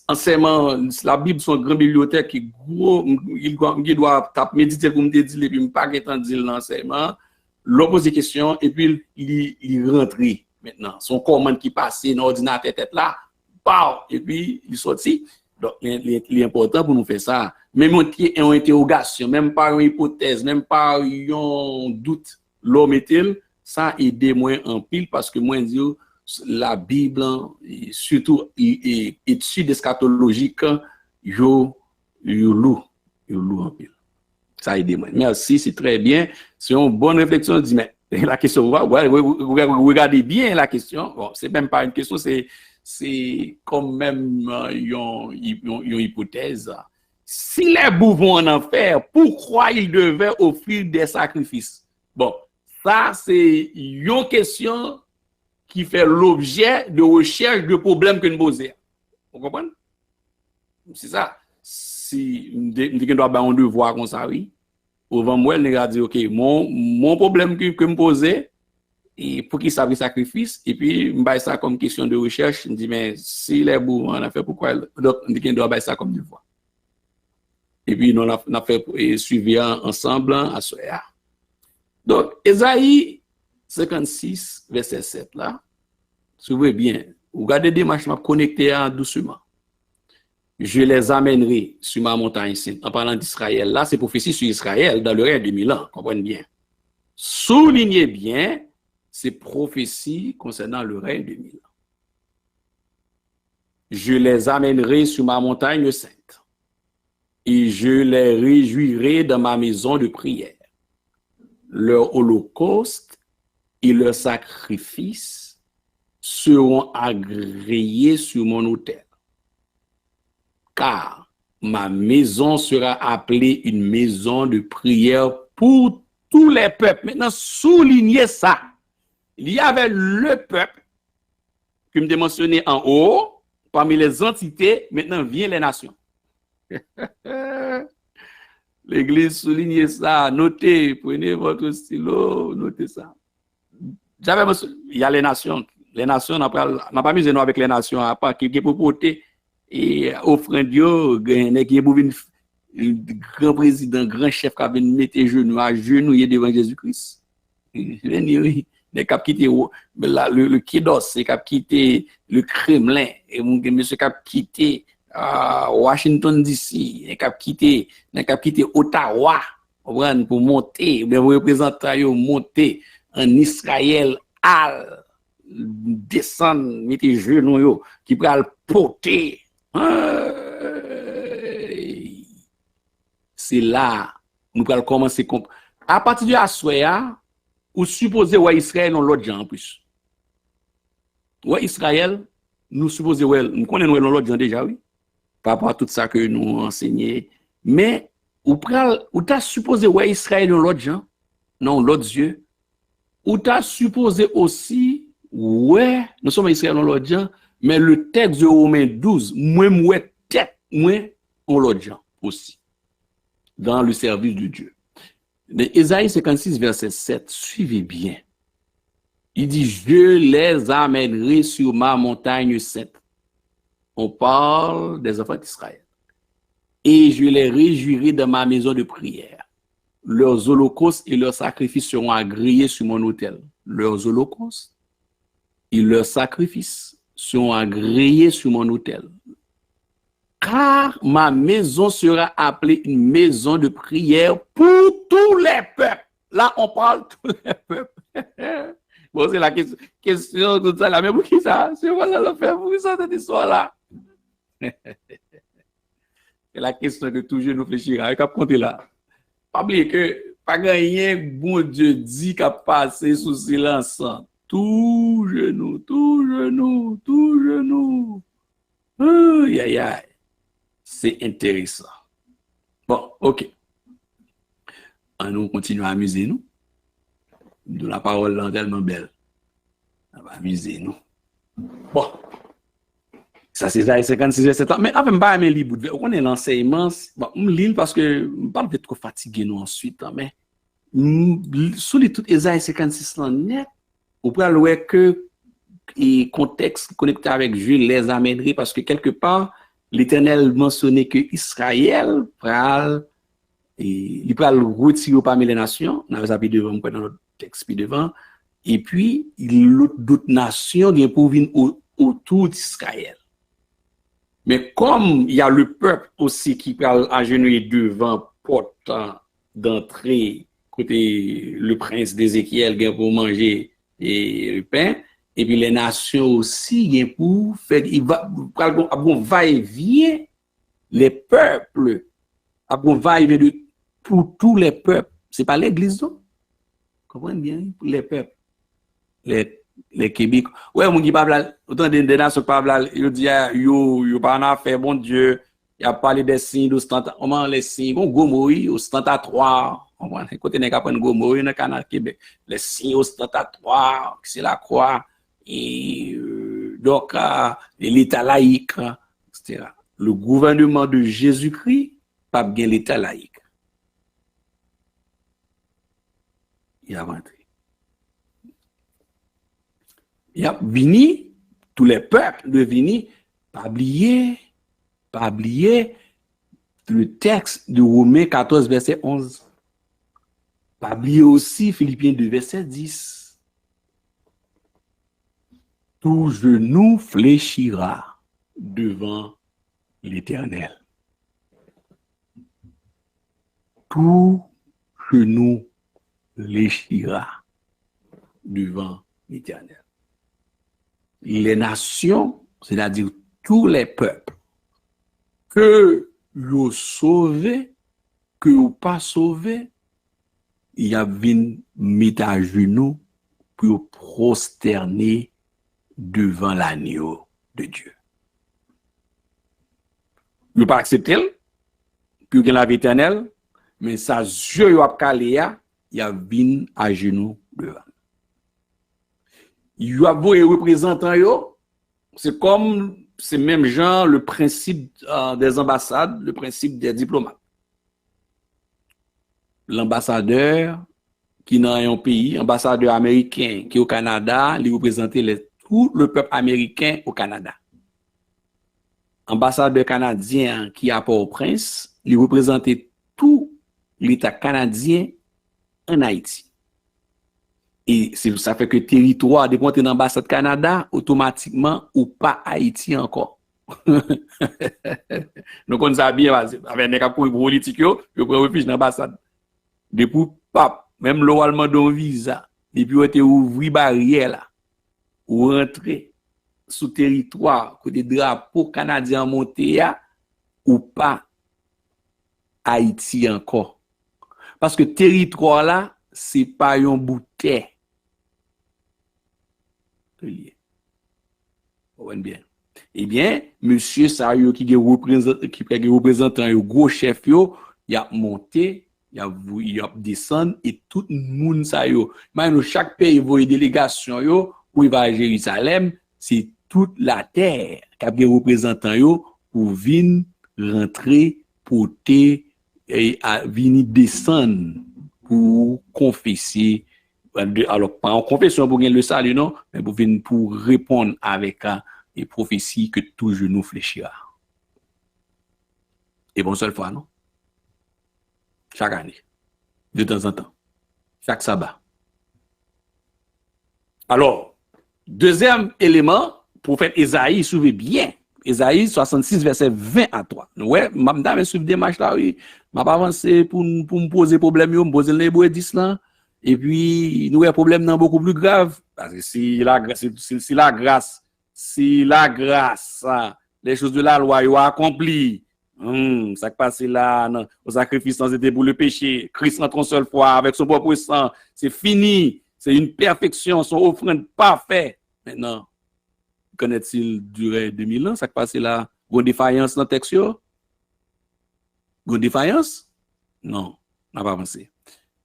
Enseignement la Bible son grand bibliothèque qui gros il doit taper méditer pour me dire et puis me pas temps dire l'enseignement, l'on pose des questions et puis il rentre maintenant. Son commande qui passait dans l'ordinateur tête là, pow, et puis il sorti. Donc, il est important pour nous faire ça. Même en interrogation, même pas une hypothèse, même pas un doute, l'homme est-il, ça aide moi en pile parce que moi, je la Bible, et surtout, études eschatologiques, yo lou en pile. Ça aide moi. Merci, c'est très bien. C'est une bonne réflexion. Dit, mais la question, regardez bien la question. Bon, c'est même pas une question, c'est quand même une hypothèse. Si les boucs vont en enfer, pourquoi ils devaient offrir des sacrifices? Bon, ça c'est une question qui fait l'objet de recherche de problèmes que nous posons. Vous comprenez? C'est ça. Si nous devons avoir un devoir comme ça, oui. Avant moi, nous avons dit, OK, mon problème que me posais, et pour qu'ils savent le sacrifice, et puis, je vais ça comme question de recherche, je me dis, mais si les bouts en a fait, pourquoi donc, on doit faire ça comme devoir? Et puis, nous avons fait suivi ensemble à Soya. Donc, Esaïe 56, verset 7, là, si vous voyez bien, vous regardez des marches connectées doucement. Je les amènerai sur ma montagne sainte. En parlant d'Israël, là, c'est prophétie sur Israël dans le règne de 1000 ans, comprenez bien. Soulignez bien, c'est prophétie concernant le règne de 1000 ans. Je les amènerai sur ma montagne sainte et je les réjouirai dans ma maison de prière. Leur holocauste et leurs sacrifices seront agréés sur mon autel. Car ma maison sera appelée une maison de prière pour tous les peuples. Maintenant, soulignez ça. Il y avait le peuple que me mentionné en haut, parmi les entités, maintenant viennent les nations. L'Église souligne ça, notez, prenez votre stylo, notez ça. Il y a les nations, n'a pas mis nous avec les nations, à part qui pour porter et offrande Dieu, qui est pour grand président, grand chef qui a venu mettre genoux à genoux devant Jésus-Christ. Les cap quitté le Kidos, c'est cap quitté le Kremlin, et monsieur cap quitté Washington DC, les cap quitté Ottawa, pour monter, les représentants monter en Israël, descendre, mettre genoux qui pral porter. C'est là nous allons commencer à partir de Assoya ou supposer ouais Israël non l'autre gens en plus. Ouais Israël nous supposer ouais nous connaissons non l'autre gens déjà oui par rapport à tout ça que nous enseignons mais ou t'as supposé ouais Israël non l'autre gens non l'autre Dieu ou t'as supposé aussi ouais nous sommes Israël non l'autre gens mais le texte de Romains 12 moi tête moi on l'autre gens aussi dans le service de Dieu. Mais Ésaïe 56, verset 7, suivez bien. Il dit, je les amènerai sur ma montagne sainte. On parle des enfants d'Israël. Et je les réjouirai dans ma maison de prière. Leurs holocaustes et leurs sacrifices seront agréés sur mon autel. Leurs holocaustes et leurs sacrifices seront agréés sur mon autel. Car ma maison sera appelée une maison de prière pour tous les peuples. Là, on parle de tous les peuples. Bon, c'est la question de ça, là, mais pour qui ça? C'est voilà le fait pour ça, cette histoire-là. C'est la question que toujours nous fléchira. Qu'à compter là. Pas oublier que, pas gagner, bon Dieu dit qu'à passer sous silence. Tout genou, tout genou, tout genou. Aïe, aïe, aïe. C'est intéressant. Bon, ok. On nous continue à amuser nous. De la parole tellement belle. On va amuser nous. Bon. Ça, c'est Isaïe 56, verset 30. Mais après, je ne pas aimer lire. On est l'enseignement. Bon, je lis parce que je ne pas trop fatigué nous ensuite. Mais sous les tout Isaïe 56 net, on peut aller que et contexte connecté avec Jules les amènerait parce que quelque part, l'Éternel mentionnait que Israël il peut le retirer parmi les nations. On avait ça devant, dans notre texte devant. Et puis, d'autres nations viennent pour venir autour d'Israël. Mais comme il y a le peuple aussi qui peut agenouiller devant porte d'entrée, côté le prince d'Ézéchiel vient pour manger et le pain, et puis les nations aussi viennent pour faire, il va et vient, les peuples, va et vient de tous les peuples. C'est pas l'église, non? Comprenez bien, les peuples. Les Québécois. Ouais, mon qui parle, autant des nations qui parlent, ils disent, yo, pas en affaire, bon Dieu, il a parlé des signes ostentatoires. Comment les signes, bon, Gomori, ostentatoire. On va écouter, n'est-ce pas, Gomori, dans le Canada, Québec. Les signes ostentatoires, c'est la croix, et donc, l'État laïque, etc. Le gouvernement de Jésus-Christ, pas bien l'État laïque. Il a rentré. Il y a vini, tous les peuples de vini, pas oublier le texte de Romains 14, verset 11. Pas oublier aussi Philippiens 2, verset 10. Tout genou fléchira devant l'Éternel. Tout genou fléchira devant l'Éternel. Les nations, c'est-à-dire tous les peuples, que vous sauvez, que vous pas sauvez, il y a une mis à genoux pour prosterner devant l'agneau de Dieu. Vous pas accepter, que vous avez l'éternel, mais ça, Dieu a calé, il y a vin à genoux devant. Il y a beau représentant, c'est comme, c'est même genre le principe des ambassades, le principe des diplomates. L'ambassadeur qui est dans un pays, ambassadeur américain qui est au Canada, il représente tout le peuple américain au Canada. Ambassadeur canadien qui est à Port-au-Prince, il représente tout l'État canadien en Haïti. Et ça fait que territoire, dès qu'on est dans l'ambassade Canada, automatiquement, ou pas Haïti encore. Donc, on sait bien, avec les capons politiques, ils prennent refuge dans l'ambassade. Depuis, pape, même l'oralement d'un visa, depuis, on était ouvert barrière là, ou rentrer sous territoire, que des drapeaux canadiens montés, ou pas Haïti encore. Parce que territoire là, c'est pas un bout de terre. Bien. Eh bien, monsieur Sayo qui est représentant, un gros chef, il a monté, il a descendu et tout le monde Sayo. Maintenant, chaque pays voit une délégation, où il va à Jérusalem, c'est toute la terre qui a des représentants pour venir rentrer, porter et venir descendre pour confesser. Alors, pas en confession pour gagner le salut, non, mais pour répondre avec les prophéties que tout genou fléchira. Et bon, seule fois, non? Chaque année, de temps en temps, chaque sabbat. Alors, deuxième élément, prophète Esaïe, suivez bien. Esaïe 66, verset 20 à 3. Ouais, madame, suivre des matchs là, oui. M'a pas avancé pour me poser problème, me poser le hébreu 10 là. Et puis, nous avons un problème non beaucoup plus grave. Parce que si la grâce, les choses de la loi, ils ont accompli. Ça qui passe là, au sacrifice sans été pour le péché. Christ entre une seule fois avec son propre sang. C'est fini. C'est une perfection, son offrande parfaite. Maintenant, connaît-il durer 2000 ans? Ça qui passe là, une défaillance dans le texte? Une défaillance? Non, on n'a pas pensé.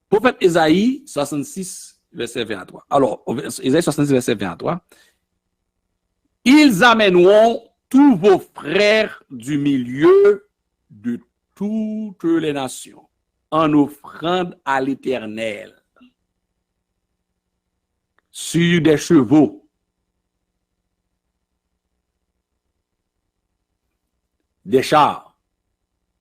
Prophète Esaïe 66, verset 23. Alors, Esaïe 66, verset 23. Ils amèneront tous vos frères du milieu de toutes les nations en offrande à l'Éternel sur des chevaux, des chars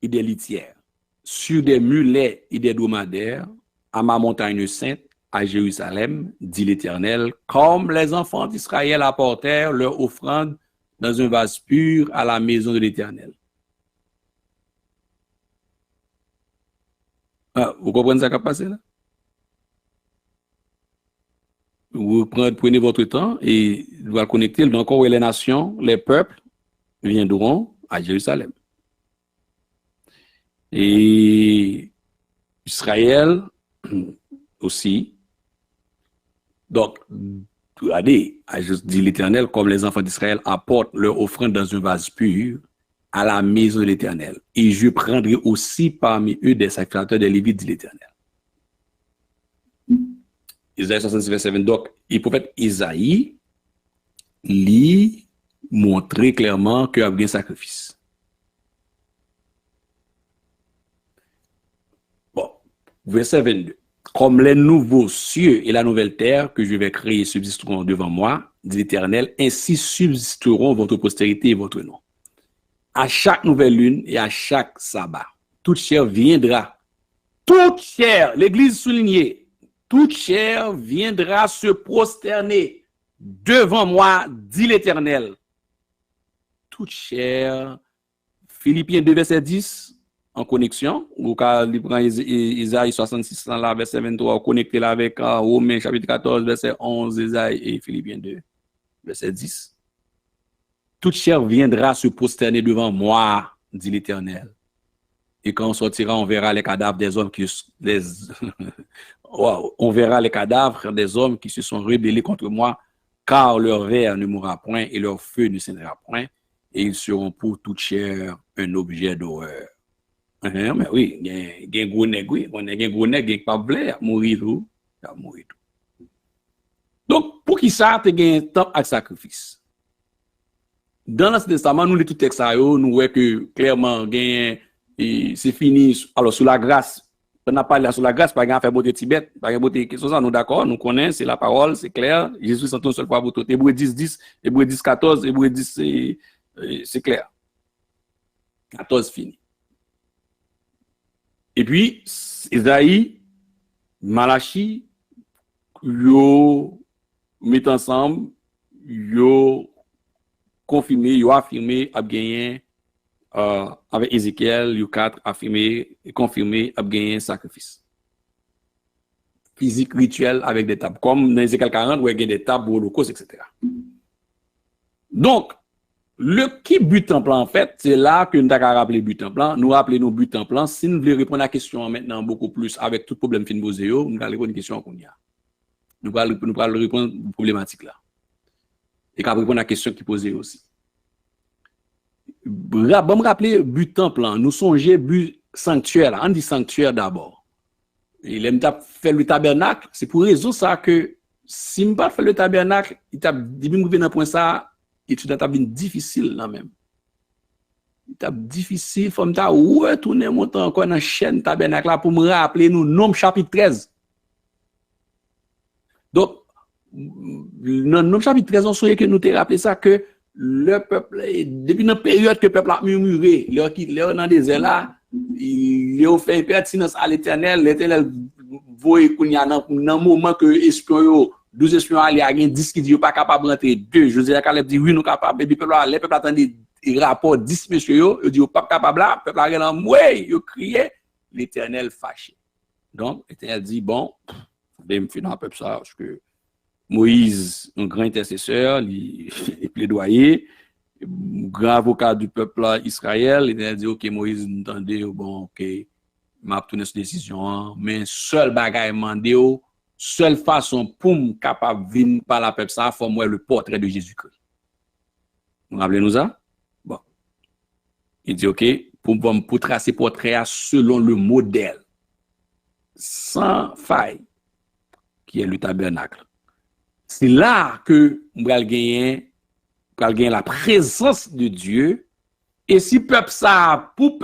et des litières, sur des mulets et des dromadaires, à ma montagne sainte, à Jérusalem, dit l'Éternel, comme les enfants d'Israël apportèrent leur offrande dans un vase pur à la maison de l'Éternel. Ah, vous comprenez ce qui a passé là? Vous prenez votre temps et vous allez connecter. Donc, où les nations, les peuples viendront à Jérusalem. Et Israël aussi. Donc, regardez, a juste dit l'Éternel, comme les enfants d'Israël apportent leur offrande dans un vase pur à la maison de l'Éternel. Et je prendrai aussi parmi eux des sacrificateurs des Lévites, dit l'Éternel. Isaïe 66, verset 20. Donc, le prophète Isaïe lui montrer clairement qu'il y a un sacrifice. Bon, verset 22. Comme les nouveaux cieux et la nouvelle terre que je vais créer subsisteront devant moi, dit l'Éternel, ainsi subsisteront votre postérité et votre nom. À chaque nouvelle lune et à chaque sabbat, toute chair viendra. Toute chair, l'Église soulignée, toute chair viendra se prosterner devant moi, dit l'Éternel. Toute chair, Philippiens 2, verset 10, en connexion, ou quand il prend Isaïe 66, là, verset 23, connecté là avec Romains chapitre 14, verset 11, Isaïe et Philippiens 2, verset 10. Toute chair viendra se prosterner devant moi, dit l'Éternel. Et quand on sortira, on verra les cadavres des hommes on verra les cadavres des hommes qui se sont rebellés contre moi, car leur verre ne mourra point et leur feu ne s'éteindra point, et ils seront pour toute chair un objet d'horreur. Mais oui, il y a un gros nègre, oui, on a un gros nègre qui pas voulu mourir tout, mourir tout. Donc, pour qui ça, tu as un temps avec sacrifice? Dans l'Ancien Testament, nous, les tout textes, nous voyons que clairement, c'est fini. Alors, sous la grâce, on n'a pas parlé sur la grâce, par exemple, faire beauté Tibet, par exemple, beauté, qu'est-ce que ça, nous d'accord, nous connaissons, c'est la parole, c'est clair. Jésus s'entend une seule fois pour tout. Hébreux 10, 10, Hébreux 10, 14, Hébreux 10, c'est clair. 14 fini. Et puis, Isaïe, Malachi, yo met ensemble, yo confirmé, yo affirmé, a gagné, avec Ézéchiel, yo 4 affirmé, confirmé, a gagné sacrifice. Physique, rituel, avec des tables. Comme dans Ézéchiel 40, où il y a des tables, holocauste, etc. Donc, le qui but en plan, en fait, c'est là que nous avons rappelé but en plan. Nous rappelons nos buts en plan. Si nous voulons répondre à la question maintenant beaucoup plus avec tout problème fin posé, nous allons répondre à une question qu'on y a. Nous allons répondre aux problématiques là. Et qu'on répondre à la question qui posée aussi. Bon, me rappeler but en plan. Nous songeons but sanctuaire là. On dit sanctuaire d'abord. Et l'aime fait le tabernacle. C'est pour raison ça que si je pas fait le tabernacle, il t'a dit dans point ça. Et tout est difficile là même. C'est difficile, il faut me retourner monter encore dans la chaîne tabernacle là pour me rappeler nous Nom chapitre 13. Donc, dans Nom chapitre 13, on souhaite que nous te rappelé ça que le peuple, depuis la période que le peuple a murmuré, leur dans des airs là, il a fait pertinence à l'Éternel, l'Éternel voit qu'il y a dans moment que espion 12 espions allaient à 10 qui disent pas capable de rentrer 2. Josué Caleb dit oui nous capable et puis les peuple attendait rapport 10 monsieur ils dit pas capable là peuple a dans ouais ils criaient l'Éternel fâché. Donc l'Éternel dit bon je vais me finir un peu ça parce que Moïse un grand intercesseur il plaidoyer grand avocat du peuple Israël l'Éternel dit OK Moïse entendez bon OK m'a tourné cette décision mais seul bagaille mandé seule façon pour me capable de venir par la peuple ça, faut moi le portrait de Jésus-Christ. Vous rappelez-nous ça? Bon. Il dit OK, pour tracer portrait selon le modèle sans faille qui est le tabernacle. C'est là que on va gagner pral gen la présence de Dieu. Et si peuple ça, pour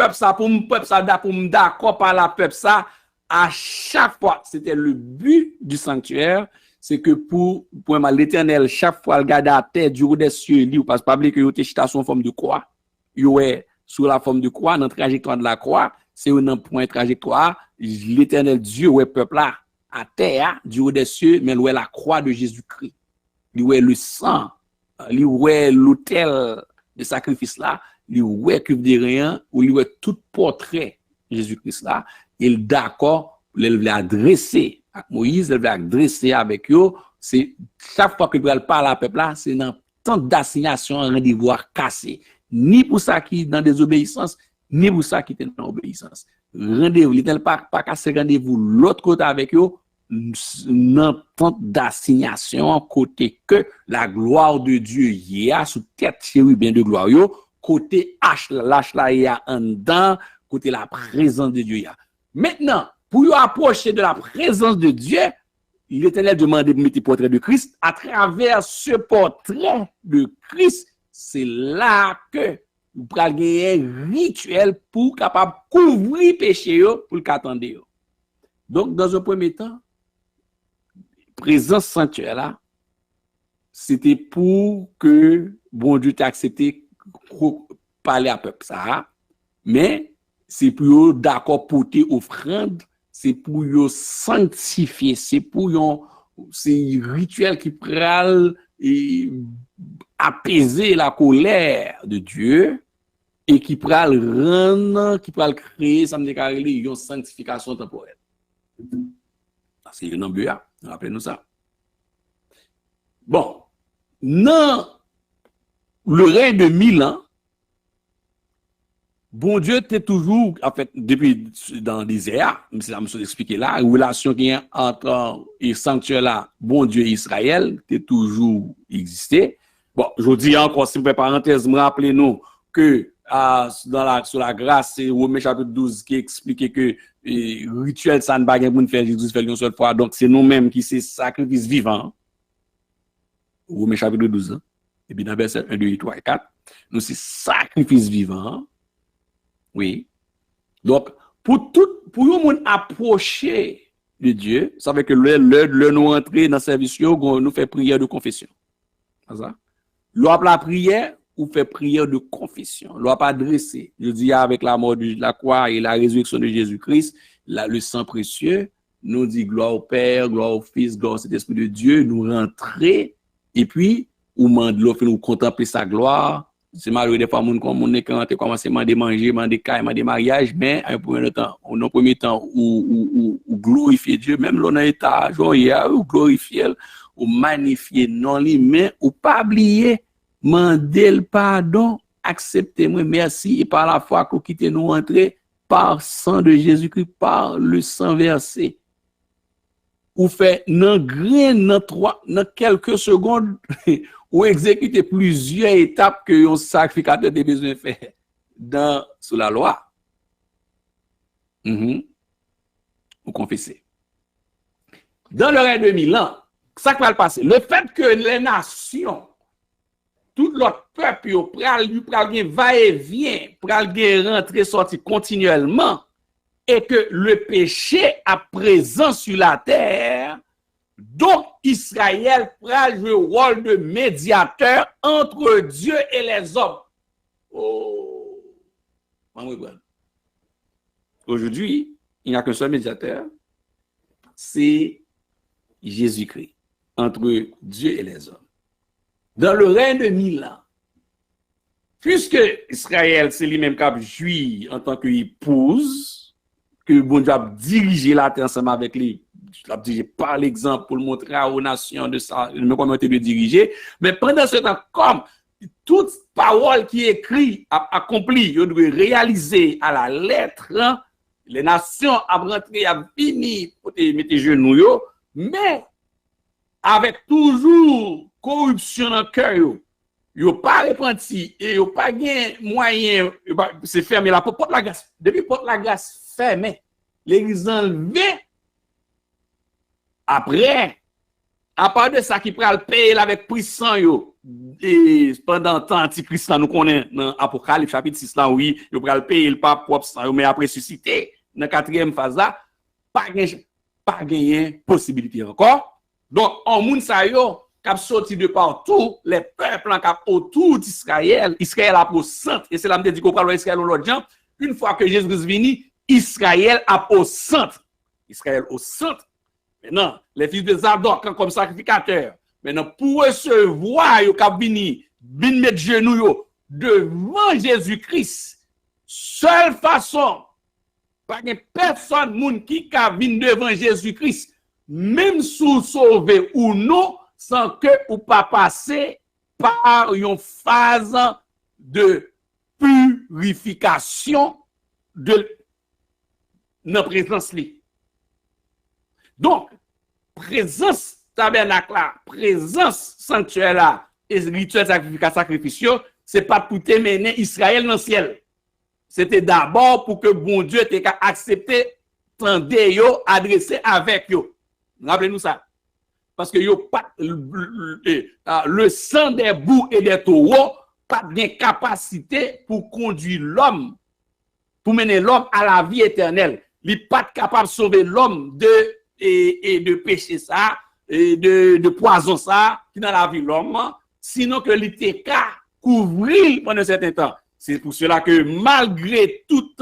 d'accord par la peuple ça, à chaque fois, c'était le but du sanctuaire, c'est que pour l'Éternel, chaque fois, le garde à terre du haut des cieux, il parce pas oublier que il était chita sous forme de croix. Il est sous la forme de croix, dans la trajectoire de la croix, c'est un point trajectoire, l'Éternel Dieu, ouais, peuple là, à terre, du haut des cieux, mais où est la croix de Jésus-Christ. Où est le sang, où est l'autel de sacrifice là, où est cuve de rien, où est tout portrait de Jésus-Christ là, il d'accord, il veut adresser à Moïse, il veut adresser avec eux, c'est chaque fois qu'il parle à la peuple là, c'est dans tant d'assignation, un rendez-vous cassé, ni pour ça qui est dans désobéissance, ni pour ça qui est dans obéissance. Rendez-vous, il n'est pas casser rendez-vous l'autre côté avec eux, dans tant d'assignation côté que la gloire de Dieu y a sous tête chérubin de gloire yo, côté H là y a en dedans, côté la présence de Dieu y a. Maintenant, pour y approcher de la présence de Dieu, l'Éternel demande de mettre le portrait de Christ. À travers ce portrait de Christ, c'est là que vous prenez un rituel pour capable couvrir péché pour le qu'attendre. Donc, dans un premier temps, présence sanctuaire là, c'était pour que bon Dieu t'ait accepté parler à peuple ça, mais c'est pour d'accord porter offrande, c'est pour yo sanctifier, c'est pour yo c'est rituel qui pral apaiser la colère de Dieu et qui pral rendre, qui pral créer ça me déclarer une sanctification temporelle. C'est une ambiance, rappelez-nous ça. Bon, dans le règne de 1000 ans, bon Dieu t'es toujours, en fait, depuis dans le désert, c'est la mission d'expliquer là, la relation qu'il y a entre le sanctuaire là, bon Dieu et Israël, t'es toujours existé. Bon, je dis encore, si vous faites parenthèse, me rappelez-nous que sur la grâce, c'est Romains chapitre 12 qui explique que rituel, ça ne va pas pour faire Jésus fait une seule fois, donc c'est nous-mêmes qui c'est sacrifice vivant. Romains chapitre 12, hein? Et puis dans verset 1, 2, 3 et 4, nous c'est sacrifice vivant. Oui. Donc, pour le monde approcher de Dieu, ça veut que le nous entrer dans le service, nous fait prière de confession. C'est ça? L'op la prière, ou fait prière de confession. L'op adressé, je dis avec la mort de la croix et la résurrection de Jésus-Christ, le sang précieux, nous dit gloire au Père, gloire au Fils, gloire au Saint-Esprit de Dieu, nous rentrer, et puis, ou mande l'offre, nous contempler sa gloire. C'est malheureux des fois, on est quand on commence à manger, manger caille, manger mariage, mais en premier temps, ou glorifier Dieu, même l'on a état, ou glorifier, ou magnifier non lui, mais ou pas oublier, demander le pardon, acceptez-moi, merci, et par la foi qu'on quitte nous entrer, par sang de Jésus-Christ, par le sang versé. Ou fait, dans quelques secondes, ou exécuter plusieurs étapes que un sacrificateur a besoin de faire sous la loi. Ou confesser. Dans le règne de 1000 ans, ça qui va le passer. Le fait que les nations, tout l'autre peuple, pral va et vient, pral rentrer sortir continuellement, et que le péché a présent sur la terre, donc Israël pral jouer le rôle de médiateur entre Dieu et les hommes. Oh. Aujourd'hui, il n'y a qu'un seul médiateur, c'est Jésus-Christ, entre Dieu et les hommes. Dans le règne de 1000 ans, puisque Israël, c'est lui-même qui a joui en tant qu'épouse, que bon Dieu a dirigé la terre ensemble avec lui, je l'ai dirigé par l'exemple pour le montrer aux nations de ça, comment il le diriger, mais pendant ce temps, comme toute parole qui est écrite, accomplie, il doit réaliser à la lettre, les nations ont rentré, ont fini pour mettre les genoux, mais avec toujours corruption dans le cœur, ils n'ont pas repenti et ils n'ont pas gagné moyen, c'est fermé la porte la grâce. Depuis porte la grâce fermée, l'église enlevée, après, À part de ça, qui pral payer avec puissant yo, et pendant temps, antichrist nous connaît dans Apocalypse chapitre 6 là, oui, yo pral payer le pape propre sang, mais après suscité, dans quatrième phase là, pas gagner possibilité encore. Donc, en moun sa yo, k'ap sorti de partout, les peuples qui autour d'Israël, Israël a pour centre, et c'est là que je dis qu'on parle d'Israël l'autre gens, une fois que Jésus est venu, Israël a au centre. Israël au centre. Maintenant, les fils de Zadok comme sacrificateurs, maintenant, pour recevoir, yo k'ap vini, bin mettre genoux yo devant Jésus-Christ, seule façon, pas de personne moun qui ka vin devant Jésus-Christ, même sous sauvé ou non, sans que ou pas passer par une phase de purification de notre présence li. Donc, présence tabernacle là, présence sanctuaire là, et rituel sacrificieux, c'est pas pour te mener Israël dans le ciel. C'était d'abord pour que bon Dieu t'ait accepté tande yo adressé avec yo. Rappelez-nous ça. Parce que yo pas le sang des boucs et des taureaux pas de capacité pour conduire l'homme, pour mener l'homme à la vie éternelle. Il n'est pas capable de sauver l'homme de péché ça, et de poison ça, qui dans la vie l'homme, sinon que il était qu'à couvrir pendant un certain temps. C'est pour cela que malgré tout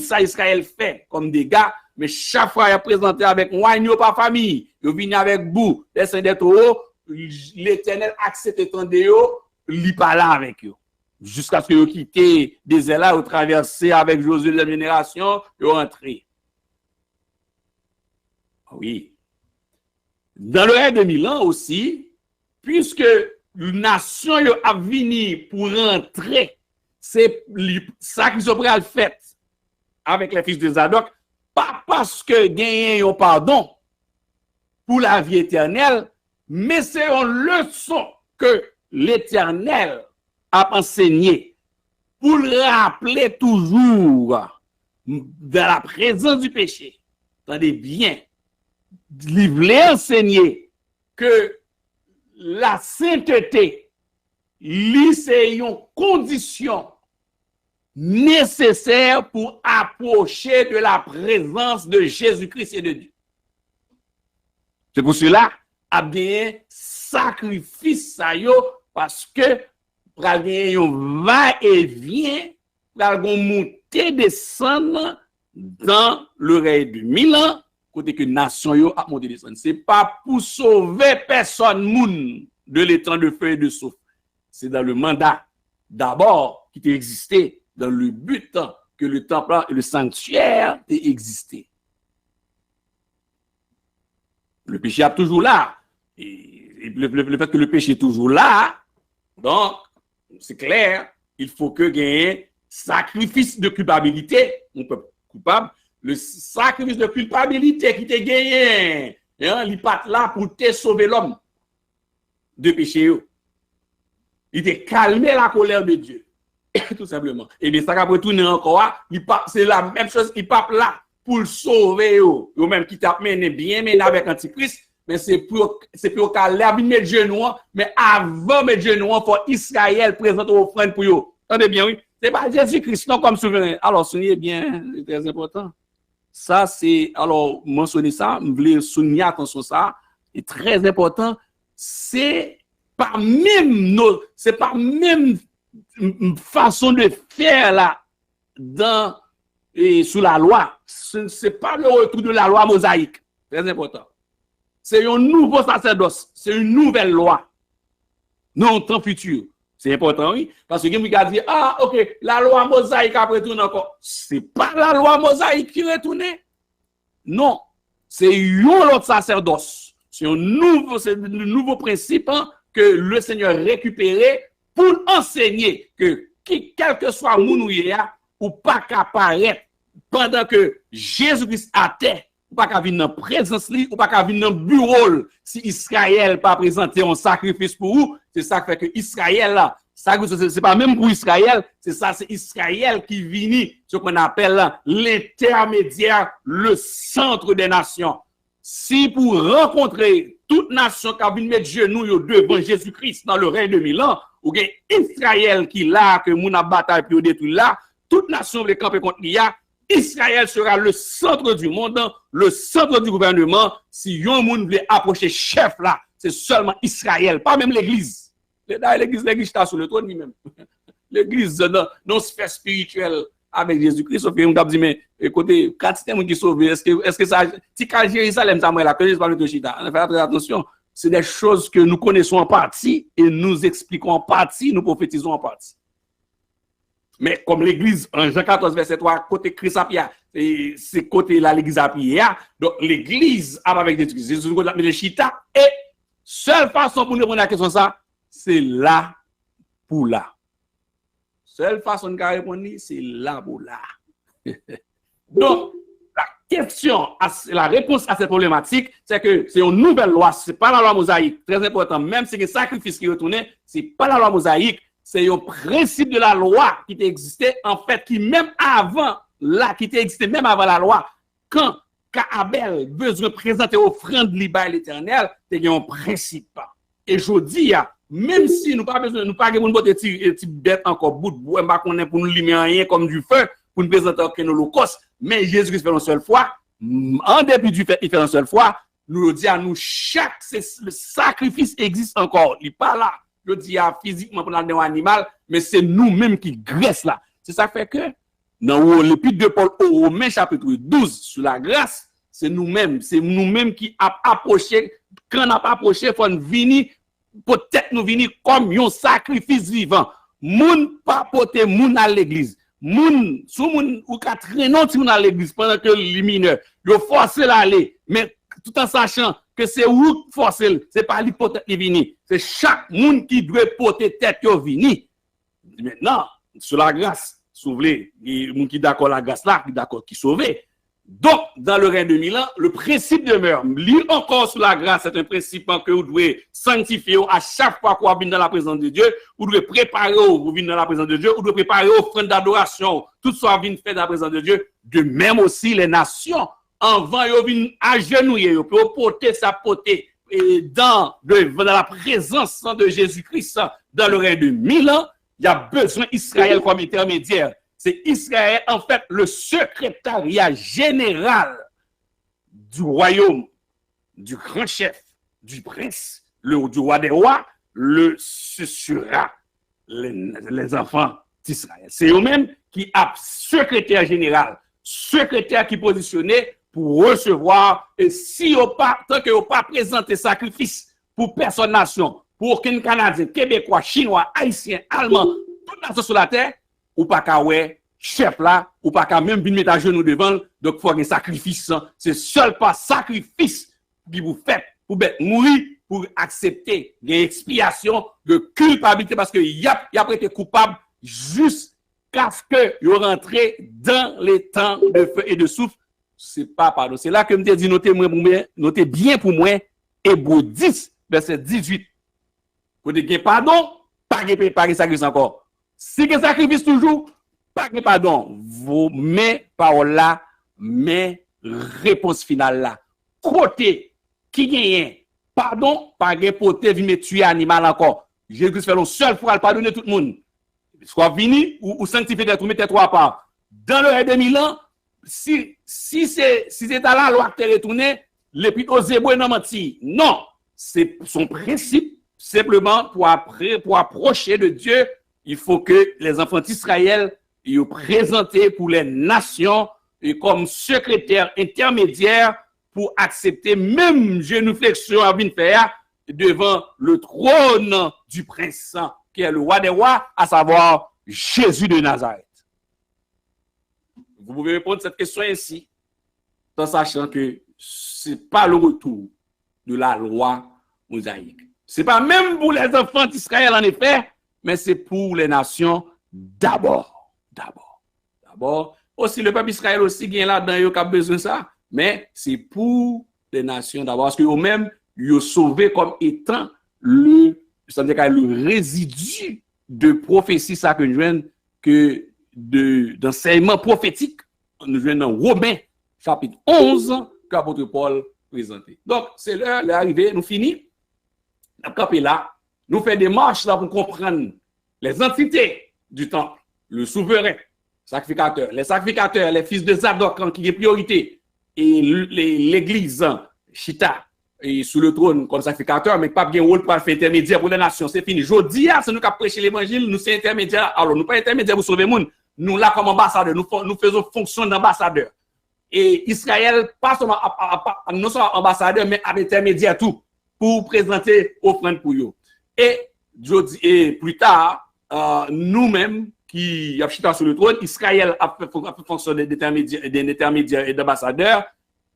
ça Israël fait comme dégâts, mais chaque fois il a présenté avec moignon par famille, il vient avec bout, les saints des taureaux, l'Éternel accepte tande yo, li pas là avec eux. Jusqu'à ce que vous quittez des là, vous traversez avec Josué de la génération, vous rentrez. Oui. Dans le règne de Milan aussi, puisque la nation a venu pour rentrer, c'est ça qu'ils ont pris à le fait avec les fils de Zadok, pas parce que gagner un pardon pour la vie éternelle, mais c'est une leçon que l'Éternel a enseigné pour le rappeler toujours dans la présence du péché. Attendez bien, il voulait enseigner que la sainteté, c'est une condition nécessaire pour approcher de la présence de Jésus-Christ et de Dieu. C'est pour cela, a bien sacrifice ça yo, parce que pral gen yon va et vient, pral gon monter descendre dans le règne de Milan, côté que nation yo a monté descendre. C'est pas pour sauver personne moun de l'étang de feu et de souffle. C'est dans le mandat d'abord qui t'a existé, dans le but que le temple et le sanctuaire aient existé. Le péché est toujours là. Et le fait que le péché est toujours là, donc, c'est clair, il faut que gagne sacrifice de culpabilité, on peut coupable, le sacrifice de culpabilité qui te gagné, il n'est pas là pour te sauver l'homme de péché. Il te calmer la colère de Dieu, tout simplement. Et bien, ça va retourner encore, c'est la même chose, il n'est pas là pour le sauver, ou même qui t'a mené bien mené avec Antichrist, mais c'est pour qu'elle mettre genoux, mais avant mettre genoux, il faut Israël présenter offrande pour eux. Attendez bien, oui. C'est pas Jésus-Christ, non, comme souverain. Alors, souvenez bien, c'est très important. Ça, c'est, alors, mentionner ça, je voulais souligner attention ça, c'est très important. C'est pas même façon de faire là, sous la loi. C'est pas le retour de la loi mosaïque. Très important. C'est un nouveau sacerdoce. C'est une nouvelle loi. Non, au temps futur. C'est important, oui. Parce que quelqu'un qui a dit, ah, ok, la loi mosaïque a retourné encore. C'est pas la loi mosaïque qui retourne. Non. C'est un autre sacerdoce. C'est un nouveau principe que le Seigneur récupéré pour enseigner que quel que soit moun ou pas qu'apparaître pendant que Jésus-Christ a terre, ou pas qu'à venir dans la présence, ou pas qu'à venir dans le bureau, si Israël pas présenté un sacrifice pour vous, c'est ça qui fait que Israël là, c'est pas même pour Israël, c'est ça, c'est Israël qui vient, ce qu'on appelle l'intermédiaire, le centre des nations. si pour rencontrer toute nation qui a vu mettre genoux devant Jésus-Christ dans le règne de 1000 ans, ou bien Israël qui là, que moun a bataille puis détruit là, toute nation veut camper contre l'IA, Israël sera le centre du monde, le centre du gouvernement. Si yon moun veut approcher chef là, c'est seulement Israël, pas même l'église. L'église est sur le trône lui-même. L'église non sphère spirituelle avec Jésus-Christ, sauf que on a dit, mais écoutez, quand c'est un qui sauvé, est-ce que ça, si quand Jérusalem, ça m'a la que je parle de Chita, on fait très attention. C'est des choses que nous connaissons en partie et nous expliquons en partie, nous prophétisons en partie. Mais comme l'église, en Jean 14, verset 3, côté Christ à Pierre, c'est côté là l'église à Pierre. Donc l'église avec Jésus-Christ, Jésus de Chita, et seule façon pour nous répondre à la question ça, c'est là pour là. Seule façon de répondre, c'est là pour là. Donc, la question, la réponse à cette problématique, c'est que c'est une nouvelle loi, c'est pas la loi mosaïque, très important, même si c'est un sacrifice qui est retourné, c'est pas la loi mosaïque, c'est un principe de la loi qui existait, en fait, qui même avant, là, qui existait même avant la loi, quand Abel besoin de présenter offrande libre à l'Éternel, c'est un principe. Et je dis, même si nous pas besoin, nous pas besoin de petite bête encore bout de bois, pas qu'on est pour nous limer rien comme du feu, pour nous présenter aucun holocauste, mais Jésus-Christ fait une seule fois, en dépit du fait qu'il fait une seule fois, nous dit à nous, chaque sacrifice existe encore, il n'est pas là. Je dis physiquement pour un animal, mais c'est nous-mêmes qui graissent là. C'est ça fait que, dans l'épître de Paul au Romains chapitre 12, sur la grâce, c'est nous-mêmes qui a approché, quand on a approché, il faut venir, peut-être nous venir comme un sacrifice vivant. Moun pas porter moun à l'église. Moun, sous moun, ou ka traînon ti moun à l'église pendant que les mineurs, yo forcer l'aller, mais tout en sachant que c'est ou forcer, c'est pas lui peut-être venir. C'est chaque moun qui doit porter tête yo venir. Maintenant, sur la grâce, si vous voulez, moun qui d'accord la grâce là, qui d'accord qui sauvé. Donc, dans le règne de 1000 ans, le principe demeure. Lire encore sur la grâce, c'est un principe que vous devez sanctifier à chaque fois que vous venez dans la présence de Dieu. Vous devez préparer, vous venez dans la présence de Dieu. Vous devez préparer offrande d'adoration. Tout ça vient faire dans la présence de Dieu. De même aussi, les nations, avant, ils viennent agenouiller, ils peuvent porter sa potée dans la présence de Jésus-Christ, dans le règne de 1000 ans. Il y a besoin d'Israël comme intermédiaire. C'est Israël, en fait, le secrétariat général du royaume, du grand chef, du prince, du roi des rois, ce sera les enfants d'Israël. C'est eux-mêmes qui a secrétaire général, secrétaire qui est positionné pour recevoir, et si tant que vous pas présenté sacrifice pour personne nation, pour aucun Canadien, Québécois, Chinois, Haïtien, Allemand, toute nation sur la terre, ou pas qu'à chef là, ou pas qu'à même venir mettre à genoux devant, donc il faut un sacrifice. C'est seul par sacrifice qui vous fait pour mourir, pour accepter une expiation de culpabilité, parce qu'il a été coupable jusqu'à ce que vous rentrez dans les temps de feu et de souffle. C'est pas pardon. C'est là que je me dis, notez bien pour moi, Hébreux 10, verset 18. Vous dites, pardon, pas de sacrifice encore. Si vous sacrifice toujours, pas de pardon. Vous mettez paroles là, mais réponse finale là. Côté qui gagne, pardon, pas de poté, vous me tuer animal encore. Jésus fait une seule fois, pardonner tout le monde. Soit vini ou sanctifié d'être, mettez trois parts. Dans le règne de 1000 ans, si c'est à la loi qui est retourné, l'épître aux Hébreux n'a menti. Non, c'est son principe, simplement pour approcher de Dieu, il faut que les enfants d'Israël soient présentés pour les nations et comme secrétaire intermédiaire pour accepter même génuflexion à venir faire devant le trône du prince qui est le roi des rois, à savoir Jésus de Nazareth. Vous pouvez répondre à cette question ainsi, en sachant que ce n'est pas le retour de la loi mosaïque. Ce n'est pas même pour les enfants d'Israël en effet, mais c'est pour les nations d'abord. D'abord. Aussi, le peuple Israël aussi vient là-dedans, il a besoin de ça, mais c'est pour les nations d'abord. Parce que eux-mêmes, ils ont sauvé comme étant le résidu de prophétie, ça que nous venons que d'enseignement prophétique, nous venons dans Romains, chapitre 11, qu'apôtre Paul présenter. Donc, c'est l'heure, l'arrivée, nous finissons. Nous campé là, nous faisons des marches là pour comprendre les entités du temple, le souverain, sacrificateur, les fils de Zadok qui est priorité, et l'église Chita, et sous le trône comme sacrificateur, mais pas bien rôle pour faire intermédiaire pour les nations. C'est fini. Jodi, c'est nous qui prêchons l'évangile, nous sommes intermédiaires. Alors, nous ne sommes pas intermédiaires pour sauver le monde. Nous, là, comme ambassadeurs, nous faisons fonction d'ambassadeur. Et Israël, pas seulement, non seulement ambassadeur, mais intermédiaire tout, pour présenter offrande pour eux. Et plus tard, nous-mêmes, qui avons sur le trône, Israël a fait fonction d'intermédiaire et d'ambassadeur,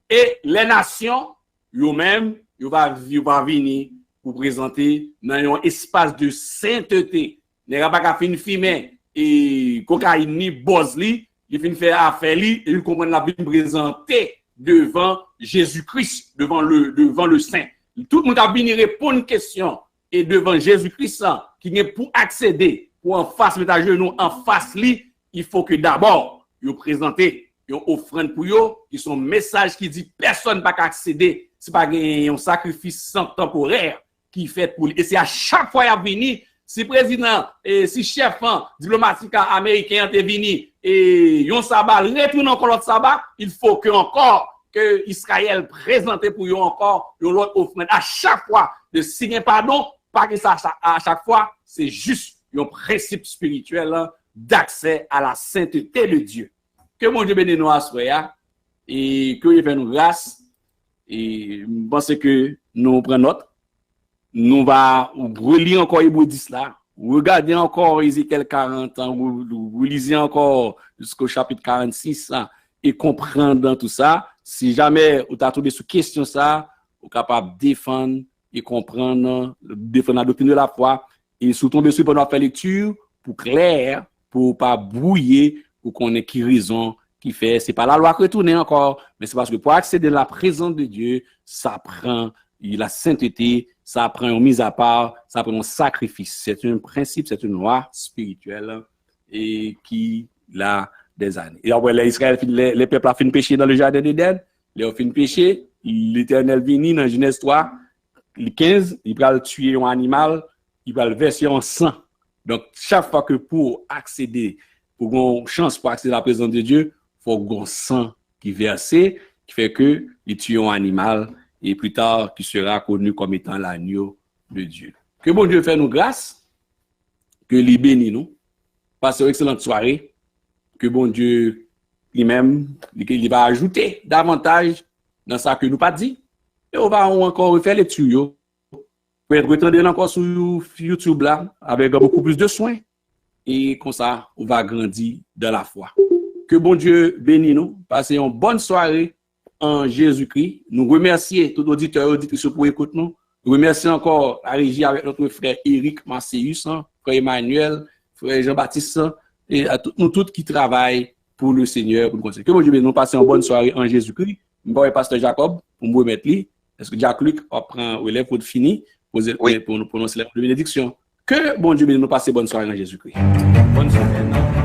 et les nations, eux-mêmes, ils vont venir pour présenter dans un espace de sainteté. Les gens qui font fumer et cocaïne ni bosli, ils finissent faire affaire et ils comprennent la vie présenter devant Jésus-Christ, devant le Saint. Tout le monde a venu répondre une question et devant Jésus-Christ qui est pour accéder, pour en face mettre à genoux en face lui, il faut que d'abord ils présentent une offrande pour eux, qui sont message qui dit personne ne peut accéder, c'est pas un sacrifice temporaire qui fait pour lui. Et c'est à chaque fois qu'il venu, si président et si chef diplomatique américain est venu et un sabbat retourne encore l'autre sabbat, il faut que encore que Israël présente pour eux encore une autre offrande à chaque fois de signer pardon, pas que ça à chaque fois, c'est juste un principe spirituel d'accès à la sainteté de Dieu. Que mon Dieu bénisse nous à soi et que il fait nous grâce et je pense que nous prenons note. Nous va relire encore Hébreux 10 là, regarder encore Ézéchiel 40 ans, vous lisez encore jusqu'au chapitre 46 et comprendre tout ça. Si jamais vous avez trouvé sur question ça, vous êtes capable de défendre et comprendre la doctrine de la foi et surtout tomber sur pendant faire lecture pour clair, pour pas brouiller, pour qu'on ait qui raison qui fait. C'est pas la loi qui retourne encore, mais c'est parce que pour accéder à la présence de Dieu, ça prend la sainteté, ça prend une mise à part, ça prend un sacrifice. C'est un principe, c'est une loi spirituelle et qui a des années. Et après, les peuples ont fini pécher dans le jardin d'Éden, ils ont fini pécher, l'Éternel vient dans Genèse 3, le 15, il va tuer un animal, il va le verser en sang. Donc, chaque fois que pour accéder, pour avoir une chance pour accéder à la présence de Dieu, il faut avoir un sang qui verse, qui fait que il tue un animal et plus tard qui sera connu comme étant l'agneau de Dieu. Que bon Dieu fait nous grâce, que lui bénisse nous, passe une excellente soirée, que bon Dieu lui-même, il va ajouter davantage dans ça que nous pas dit, et on va encore faire les tuyaux, pour être retenu encore sur YouTube là, avec beaucoup plus de soins, et comme ça, on va grandir dans la foi. Que bon Dieu bénisse nous, passez une bonne soirée en Jésus-Christ. Nous remercions tous les auditeurs et auditrices pour écouter nous. Nous remercions encore la régie avec notre frère Eric Marseillus, frère Emmanuel, frère Jean-Baptiste, et à nous tous qui travaillent pour le Seigneur, pour le conseil. Que bon Dieu bénisse nous, passez une bonne soirée en Jésus-Christ. Je vais pasteur Jacob pour me remettre lui. Est-ce que Jacques-Luc prend relève pour finir, pour nous prononcer la bénédiction? Que bon Dieu bénisse nous, passez bonne soirée en Jésus-Christ. Bonne soirée.